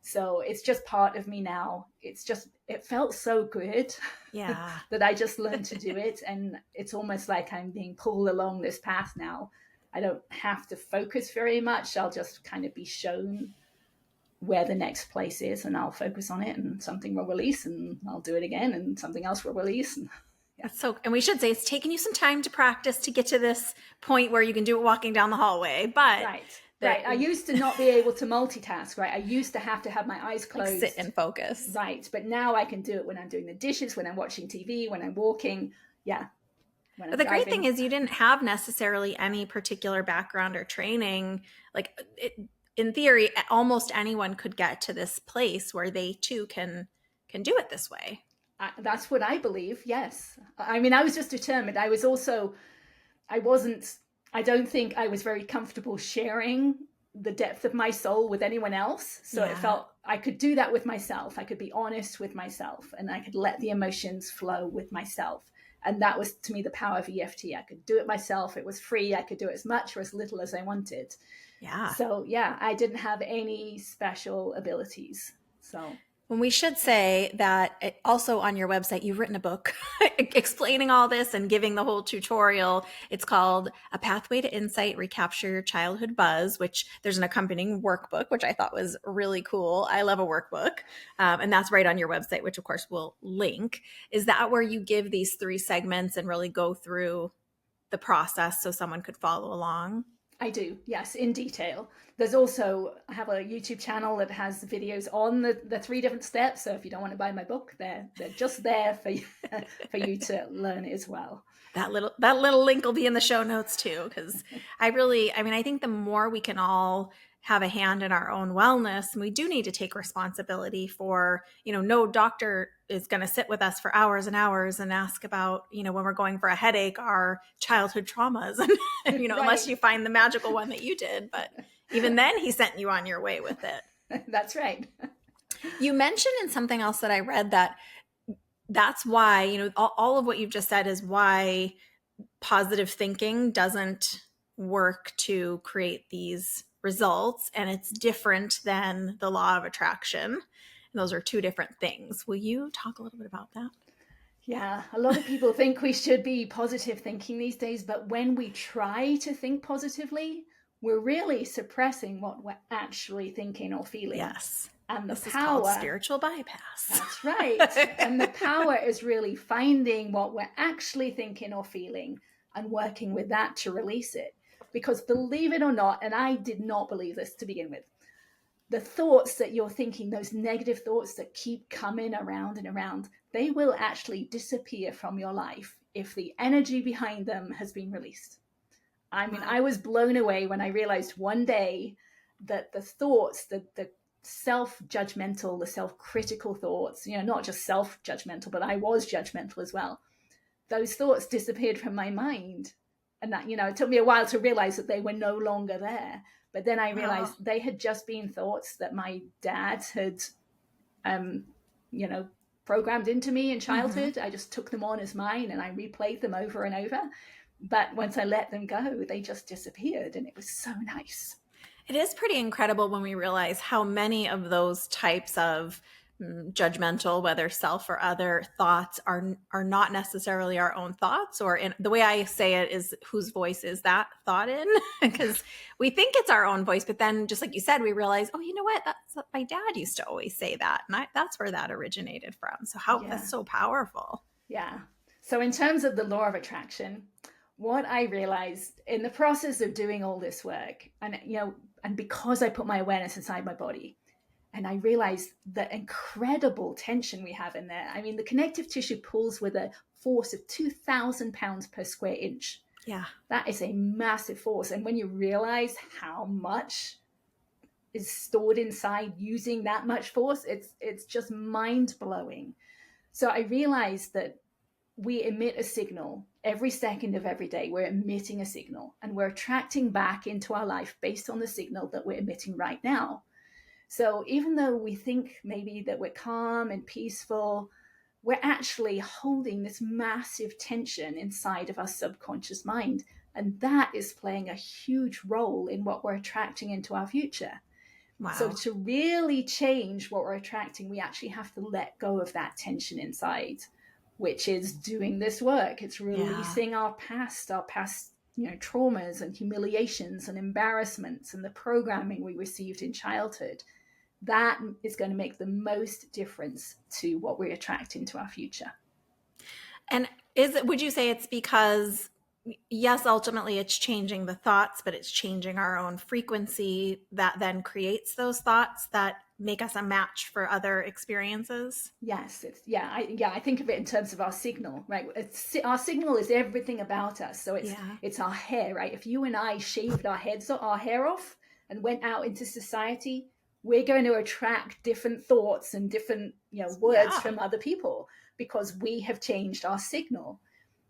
So it's just part of me now. It felt so good Yeah. that I just learned to do it. And it's almost like I'm being pulled along this path now. I don't have to focus very much. I'll just kind of be shown where the next place is, and I'll focus on it, and something will release, and I'll do it again, and something else will release. And yeah. And we should say it's taken you some time to practice to get to this point where you can do it walking down the hallway, but Right. I used to not be able to multitask, right? I used to have my eyes closed. Like sit and focus. Right. But now I can do it when I'm doing the dishes, when I'm watching TV, when I'm walking. Yeah. But the great thing is you didn't have necessarily any particular background or training. Like in theory, almost anyone could get to this place where they too can do it this way. That's what I believe. Yes. I mean, I was just determined. I don't think I was very comfortable sharing the depth of my soul with anyone else. So It felt I could do that with myself. I could be honest with myself, and I could let the emotions flow with myself. And that was, to me, the power of EFT. I could do it myself. It was free. I could do it as much or as little as I wanted. Yeah. So yeah, I didn't have any special abilities. So. When we should say that also on your website, you've written a book explaining all this and giving the whole tutorial. It's called A Pathway to Insight, Recapture Your Childhood Buzz, which there's an accompanying workbook, which I thought was really cool. I love a workbook. And that's right on your website, which of course we'll link. Is that where you give these 3 segments and really go through the process so someone could follow along? I do, yes, in detail. There's also, I have a YouTube channel that has videos on the 3 different steps. So if you don't want to buy my book, they're just there for you to learn as well. That little link will be in the show notes too, because I think the more we can all have a hand in our own wellness, and we do need to take responsibility for, no doctor is going to sit with us for hours and hours and ask about, when we're going for a headache, our childhood traumas, and, Right. Unless you find the magical one that you did. But even then he sent you on your way with it. That's right. You mentioned in something else that I read that's why, all of what you've just said is why positive thinking doesn't work to create these results, and it's different than the law of attraction. And those are 2 different things. Will you talk a little bit about that? Yeah, a lot of people think we should be positive thinking these days, but when we try to think positively, we're really suppressing what we're actually thinking or feeling. Yes. And the this power, is called spiritual bypass. That's right. And the power is really finding what we're actually thinking or feeling and working with that to release it. Because believe it or not, and I did not believe this to begin with, the thoughts that you're thinking, those negative thoughts that keep coming around and around, they will actually disappear from your life if the energy behind them has been released. I mean, I was blown away when I realized one day that the thoughts, the self-judgmental, the self-critical thoughts, not just self-judgmental, but I was judgmental as well. Those thoughts disappeared from my mind. And that, it took me a while to realize that they were no longer there. But then I realized they had just been thoughts that my dad had, programmed into me in childhood. I just took them on as mine, and I replayed them over and over. But once I let them go, they just disappeared, and it was so nice. It is pretty incredible when we realize how many of those types of judgmental, whether self or other thoughts, are not necessarily our own thoughts, or the way I say it is, whose voice is that thought in? Because we think it's our own voice, but then just like you said, we realize, oh, you know what? That's what my dad used to always say that. And that's where that originated from. So that's so powerful. Yeah. So in terms of the law of attraction, what I realized in the process of doing all this work, and because I put my awareness inside my body, and I realized the incredible tension we have in there. I mean, the connective tissue pulls with a force of 2,000 pounds per square inch. Yeah. That is a massive force. And when you realize how much is stored inside using that much force, it's just mind blowing. So I realized that we emit a signal every second of every day. We're emitting a signal, and we're attracting back into our life based on the signal that we're emitting right now. So even though we think maybe that we're calm and peaceful, we're actually holding this massive tension inside of our subconscious mind. And that is playing a huge role in what we're attracting into our future. So Wow. to really change what we're attracting, we actually have to let go of that tension inside, which is doing this work. It's Yeah. releasing our past, traumas and humiliations and embarrassments and the programming we received in childhood. That is going to make the most difference to what we attract into our future. And would you say it's because, yes, ultimately it's changing the thoughts, but it's changing our own frequency that then creates those thoughts that make us a match for other experiences? Yes, I think of it in terms of our signal, right? Our signal is everything about us. So Yeah. it's our hair, right? If you and I shaved our hair off and went out into society, we're going to attract different thoughts and different, words Yeah. from other people because we have changed our signal.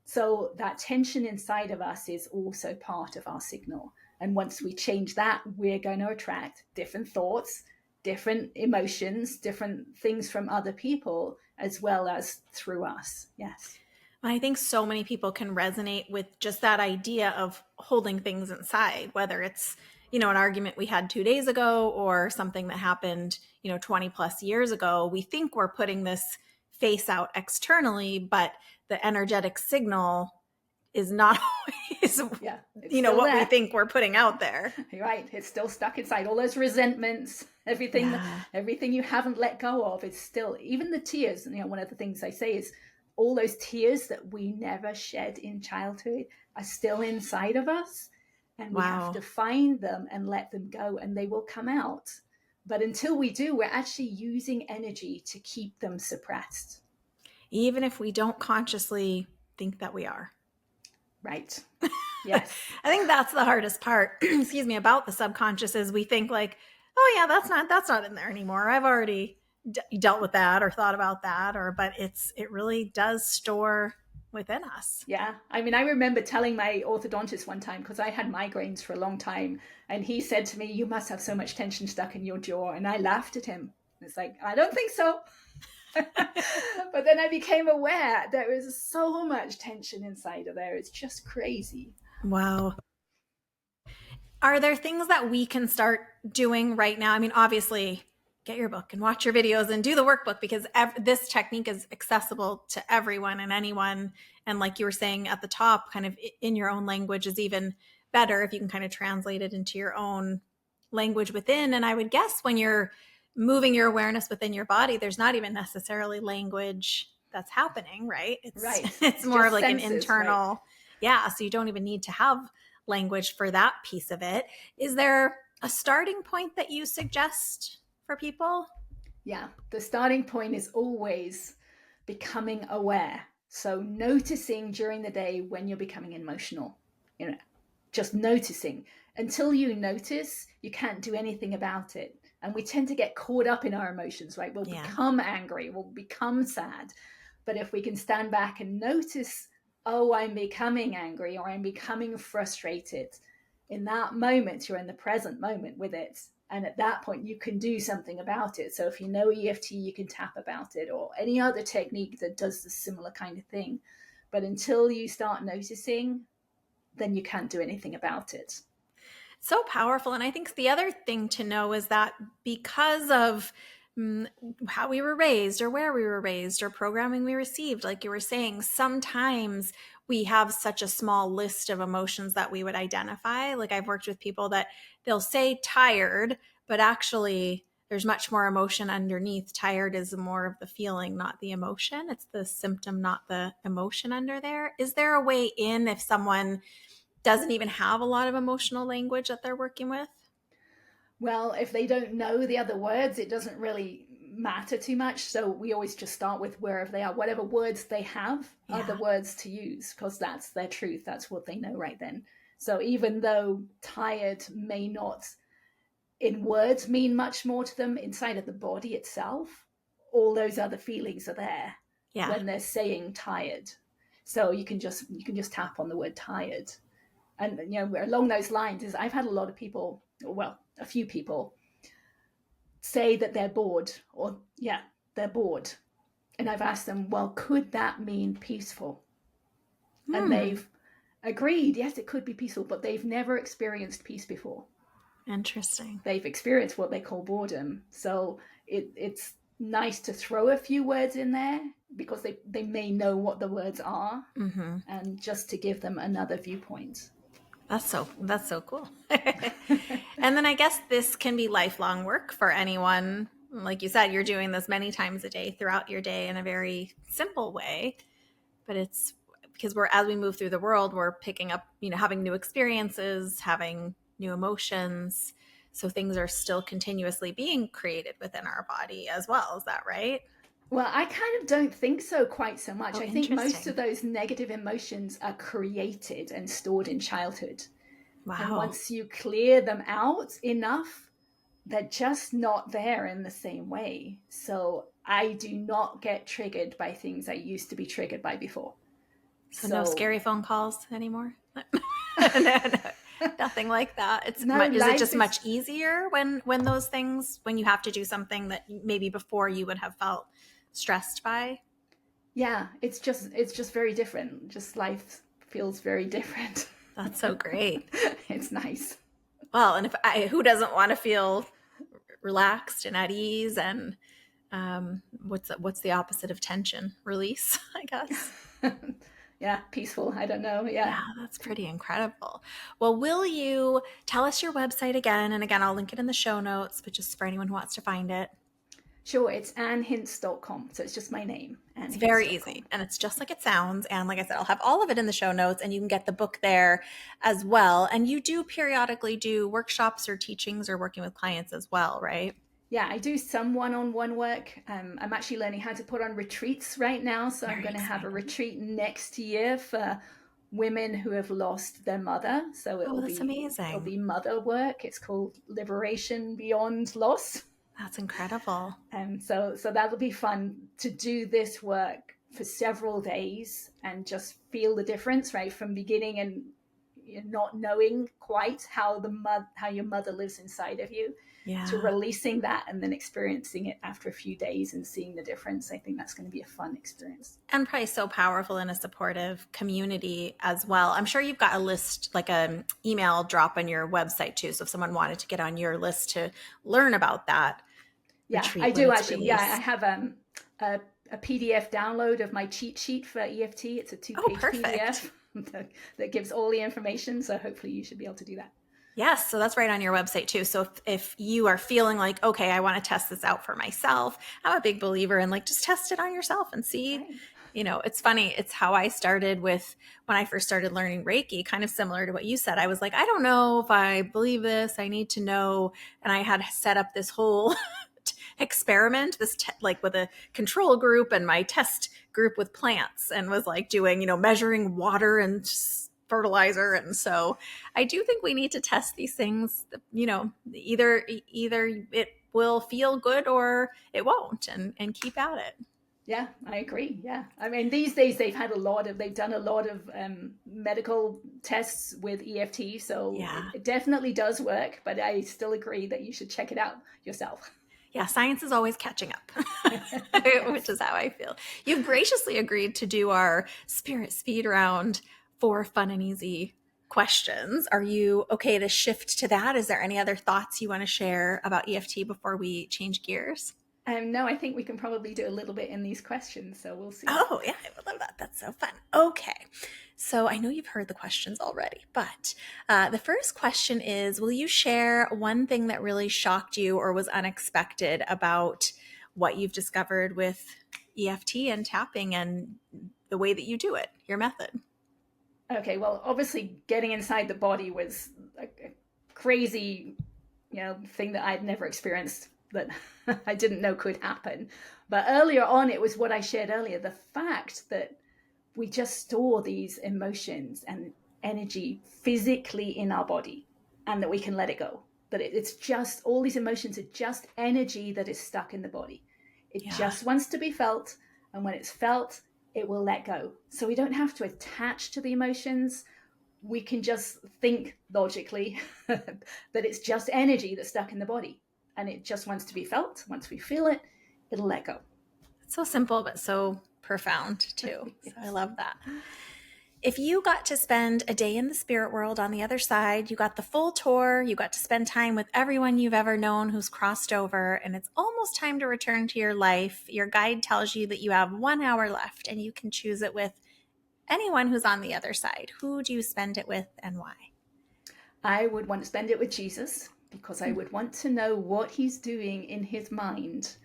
So that tension inside of us is also part of our signal. And once we change that, we're going to attract different thoughts, different emotions, different things from other people, as well as through us. Yes. I think so many people can resonate with just that idea of holding things inside, whether it's, an argument we had 2 days ago or something that happened, 20 plus years ago. We think we're putting this face out externally, but the energetic signal is not always, Yeah. It's still what we there. think we're putting out there. Right. It's still stuck inside. All those resentments, everything, Yeah. everything you haven't let go of, it's still, even the tears. One of the things I say is all those tears that we never shed in childhood are still inside of us. And we have Wow. to find them and let them go, and they will come out. But until we do, we're actually using energy to keep them suppressed. Even if we don't consciously think that we are. Right. Yes. I think that's the hardest part, excuse me, about the subconscious is we think like, oh yeah, that's not in there anymore. I've already dealt with that or thought about that but it really does store within us. Yeah. I mean, I remember telling my orthodontist one time, because I had migraines for a long time, and he said to me, "You must have so much tension stuck in your jaw." And I laughed at him. It's like, I don't think so. But then I became aware there is so much tension inside of there. It's just crazy. Wow. Are there things that we can start doing right now? I mean, obviously, get your book and watch your videos and do the workbook because this technique is accessible to everyone and anyone. And like you were saying at the top, kind of in your own language is even better if you can kind of translate it into your own language within. And I would guess when you're moving your awareness within your body, there's not even necessarily language that's happening, right? It's Right. it's It's more of just like an senses, right? internal, yeah. So you don't even need to have language for that piece of it. Is there a starting point that you suggest for people? Yeah. The starting point is always becoming aware. So noticing during the day when you're becoming emotional, you know, just noticing. Until you notice, you can't do anything about it. And we tend to get caught up in our emotions, right? We'll Yeah. become angry, we'll become sad. But if we can stand back and notice, oh, I'm becoming angry or I'm becoming frustrated, in that moment, you're in the present moment with it. And at that point, you can do something about it. So if you know EFT, you can tap about it or any other technique that does the similar kind of thing. But until you start noticing, then you can't do anything about it. So powerful. And I think the other thing to know is that because of how we were raised or where we were raised or programming we received, like you were saying, sometimes we have such a small list of emotions that we would identify. Like I've worked with people that they'll say tired, but actually there's much more emotion underneath. Tired is more of the feeling, not the emotion. It's the symptom, not the emotion under there. Is there a way in if someone doesn't even have a lot of emotional language that they're working with? Well, if they don't know the other words, it doesn't really matter too much. So we always just start with wherever they are. Whatever words they have are the Yeah. words to use because that's their truth. That's what they know right then. So even though tired may not in words mean much more to them inside of the body itself, all those other feelings are there Yeah. when they're saying tired. So you can just tap on the word tired. And along those lines is I've had a lot of people, well, a few people say that they're bored, or yeah, they're bored. And I've asked them, well, could that mean peaceful? And Hmm. they've agreed, yes, it could be peaceful, but they've never experienced peace before. Interesting. They've experienced what they call boredom. So it's nice to throw a few words in there because they may know what the words are, Mm-hmm. and just to give them another viewpoint. That's so cool. And then I guess this can be lifelong work for anyone. Like you said, you're doing this many times a day throughout your day in a very simple way, but it's because we're as we move through the world, we're picking up, having new experiences, having new emotions. So things are still continuously being created within our body as well. Is that right? Well, I kind of don't think so quite so much. Oh, I think most of interesting. those negative emotions are created and stored in childhood. And Wow. once you clear them out enough, they're just not there in the same way. So I do not get triggered by things I used to be triggered by before. So no So scary phone calls anymore? No, nothing like that. no, Is it life just is, much easier when those things, when you have to do something that maybe before you would have felt stressed by? yeah, it's just very different. Just life feels very different. That's so great. It's nice. Well, and who doesn't want to feel relaxed and at ease, and what's the opposite of tension? Release, I guess. Yeah, peaceful. I don't know. Yeah. Yeah, that's pretty incredible. Well, will you tell us your website again? And again, I'll link it in the show notes, but just for anyone who wants to find it. Sure, it's annhince.com. So it's just my name, It's very annhince.com. easy and it's just like it sounds. And like I said, I'll have all of it in the show notes and you can get the book there as well. And you do periodically do workshops or teachings or working with clients as well, right? Yeah, I do some one-on-one work. I'm actually learning how to put on retreats right now. So I'm Very going to have a exciting. retreat next year for women who have lost their mother. So Oh, that's it'll amazing. be mother work. It's called Liberation Beyond Loss. That's incredible. So that'll be fun to do this work for several days and just feel the difference, right, from beginning and not knowing quite how your mother lives inside of you, to Yeah. releasing that and then experiencing it after a few days and seeing the difference. I think that's going to be a fun experience. And probably so powerful in a supportive community as well. I'm sure you've got a list, like an email drop on your website too. So if someone wanted to get on your list to learn about that Yeah, I retreat when do it's actually. Yeah, I released. have a, a PDF download of my cheat sheet for EFT. It's a Oh, two-page perfect. PDF that gives all the information. So hopefully you should be able to do that. Yes, so that's right on your website too. So if you are feeling like, okay, I want to test this out for myself, I'm a big believer in like just test it on yourself and see. Right. It's funny. It's how I started with when I first started learning Reiki, kind of similar to what you said. I was like, I don't know if I believe this. I need to know. And I had set up this whole experiment, like with a control group and my test group with plants, and was like doing, measuring water and fertilizer. And so I do think we need to test these things, either it will feel good or it won't, and keep at it. Yeah, I agree. Yeah, I mean, these days they've done a lot of medical tests with EFT, so Yeah. it definitely does work. But I still agree that you should check it out yourself. Yeah, science is always catching up, which Yes. is how I feel. You've graciously agreed to do our spirit speed round for fun and easy questions. Are you okay to shift to that? Is there any other thoughts you want to share about EFT before we change gears? No, I think we can probably do a little bit in these questions, so we'll see. Oh, yeah, I would love that. That's so fun. Okay. So I know you've heard the questions already, but the first question is, will you share one thing that really shocked you or was unexpected about what you've discovered with EFT and tapping and the way that you do it, your method? Okay, well, obviously, getting inside the body was a crazy, thing that I'd never experienced, that I didn't know could happen. But earlier on, it was what I shared earlier, the fact that we just store these emotions and energy physically in our body, and that we can let it go. That it's just, all these emotions are just energy that is stuck in the body. It Yeah. just wants to be felt. And when it's felt, it will let go. So we don't have to attach to the emotions. We can just think logically that it's just energy that's stuck in the body and it just wants to be felt. Once we feel it, it'll let go. It's so simple, but so profound too. So I Yes. love that. If you got to spend a day in the spirit world on the other side, you got the full tour, you got to spend time with everyone you've ever known who's crossed over, and it's almost time to return to your life, your guide tells you that you have 1 hour left and you can choose it with anyone who's on the other side. Who do you spend it with and why? I would want to spend it with Jesus because I would want to know what he's doing in his mind,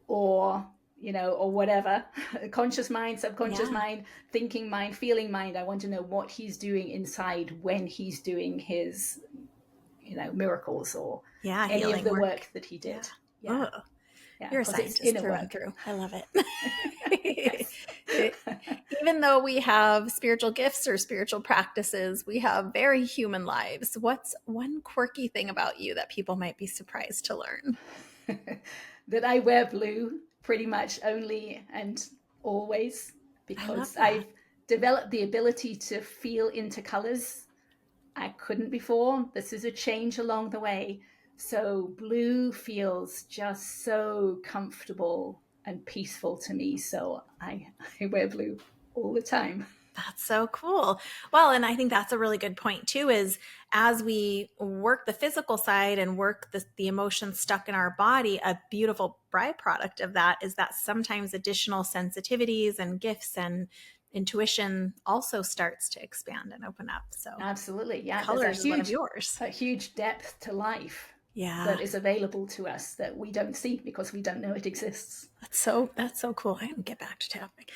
or or whatever, conscious mind, subconscious Yeah. mind, thinking mind, feeling mind. I want to know what he's doing inside when he's doing his miracles or Yeah. any of Healing the work. work that he Yeah. did. Yeah. Oh, Yeah, you're a because it's scientist inner through and work. through. I love it. Yes. Even though we have spiritual gifts or spiritual practices, we have very human lives. What's one quirky thing about you that people might be surprised to learn? That I wear blue pretty much only and always, I love because that. I've developed the ability to feel into colors I couldn't before. This is a change along the way. So blue feels just so comfortable and peaceful to me. So I wear blue all the time. That's so cool. Well, and I think that's a really good point too, is as we work the physical side and work the emotions stuck in our body, a beautiful byproduct of that is that sometimes additional sensitivities and gifts and intuition also starts to expand and open up. So Absolutely. Yeah. There's colors is one of yours. a huge depth to life Yeah. that is available to us that we don't see because we don't know it exists. That's so cool. I can get back to tapping.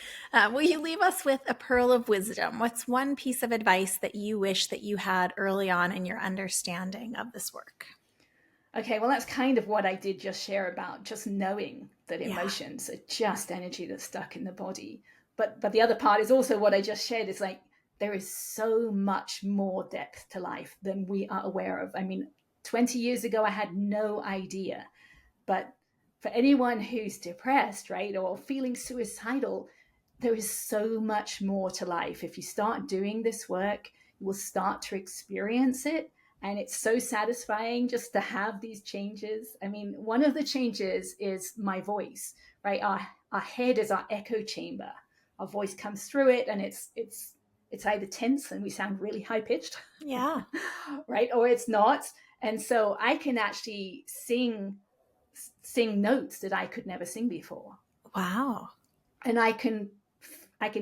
Will you leave us with a pearl of wisdom? What's one piece of advice that you wish that you had early on in your understanding of this work? Okay, well, that's kind of what I did just share about just knowing that Yeah. emotions are just energy that's stuck in the body. But the other part is also what I just shared. Is like there is so much more depth to life than we are aware of. I mean, 20 years ago, I had no idea. But for anyone who's depressed, right, or feeling suicidal, there is so much more to life. If you start doing this work, you will start to experience it. And it's so satisfying just to have these changes. I mean, one of the changes is my voice, right? Our head is our echo chamber. Our voice comes through it and it's either tense and we sound really high pitched, Yeah. right? Or it's not. And so I can actually sing notes that I could never sing before. Wow. And I can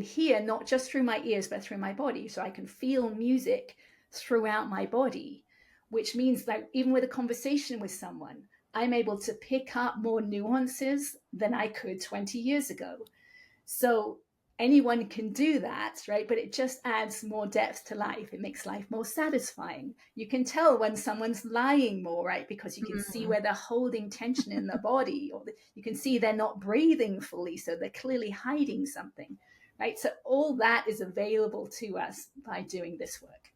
hear not just through my ears but through my body. So I can feel music throughout my body, which means that even with a conversation with someone, I'm able to pick up more nuances than I could 20 years ago. So anyone can do that, right? But it just adds more depth to life. It makes life more satisfying. You can tell when someone's lying more, right? Because you can see Mm. where they're holding tension in the body, or you can see they're not breathing fully. So they're clearly hiding something, right? So all that is available to us by doing this work.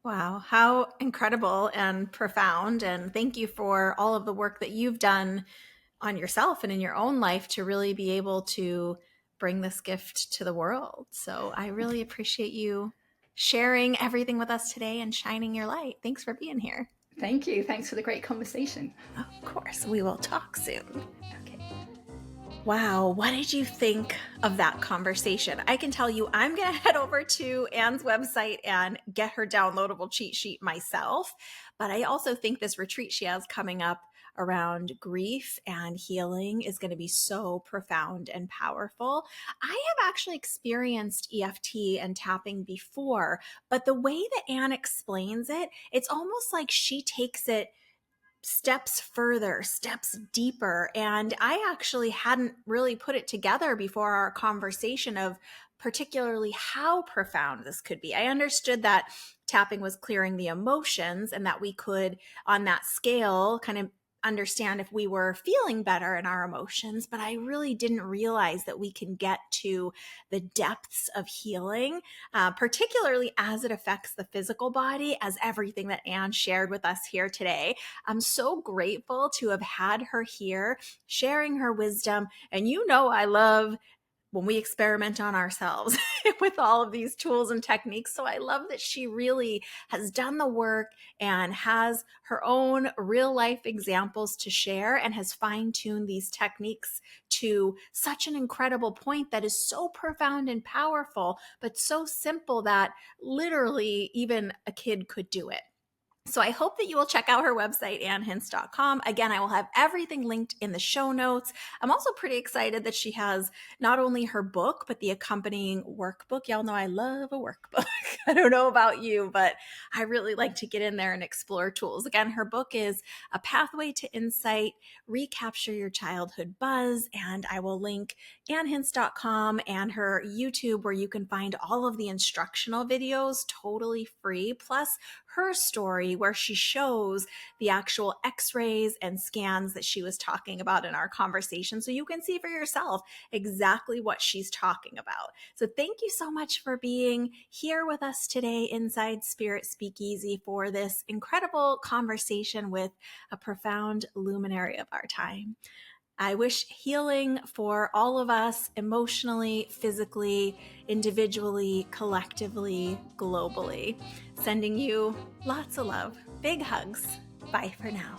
Wow. How incredible and profound. And thank you for all of the work that you've done on yourself and in your own life to really be able to bring this gift to the world. So I really appreciate you sharing everything with us today and shining your light. Thanks for being here. Thank you. Thanks for the great conversation. Of course, we will talk soon. Okay. Wow, what did you think of that conversation? I can tell you, I'm going to head over to Anne's website and get her downloadable cheat sheet myself. But I also think this retreat she has coming up around grief and healing is going to be so profound and powerful. I have actually experienced EFT and tapping before, but the way that Anne explains it, it's almost like she takes it steps further, steps deeper. And I actually hadn't really put it together before our conversation of particularly how profound this could be. I understood that tapping was clearing the emotions and that we could, on that scale, kind of understand if we were feeling better in our emotions, but I really didn't realize that we can get to the depths of healing, particularly as it affects the physical body, as everything that Anne shared with us here today. I'm so grateful to have had her here sharing her wisdom. And I love when we experiment on ourselves with all of these tools and techniques. So I love that she really has done the work and has her own real life examples to share and has fine tuned these techniques to such an incredible point that is so profound and powerful, but so simple that literally even a kid could do it. So I hope that you will check out her website, annhince.com. Again, I will have everything linked in the show notes. I'm also pretty excited that she has not only her book, but the accompanying workbook. Y'all know I love a workbook. I don't know about you, but I really like to get in there and explore tools. Again, her book is A Pathway to Insight, Recapture Your Childhood Buzz. And I will link annhince.com and her YouTube, where you can find all of the instructional videos totally free, plus her story where she shows the actual x-rays and scans that she was talking about in our conversation, so you can see for yourself exactly what she's talking about. So thank you so much for being here with us today inside Spirit Speakeasy for this incredible conversation with a profound luminary of our time. I wish healing for all of us emotionally, physically, individually, collectively, globally. Sending you lots of love. Big hugs. Bye for now.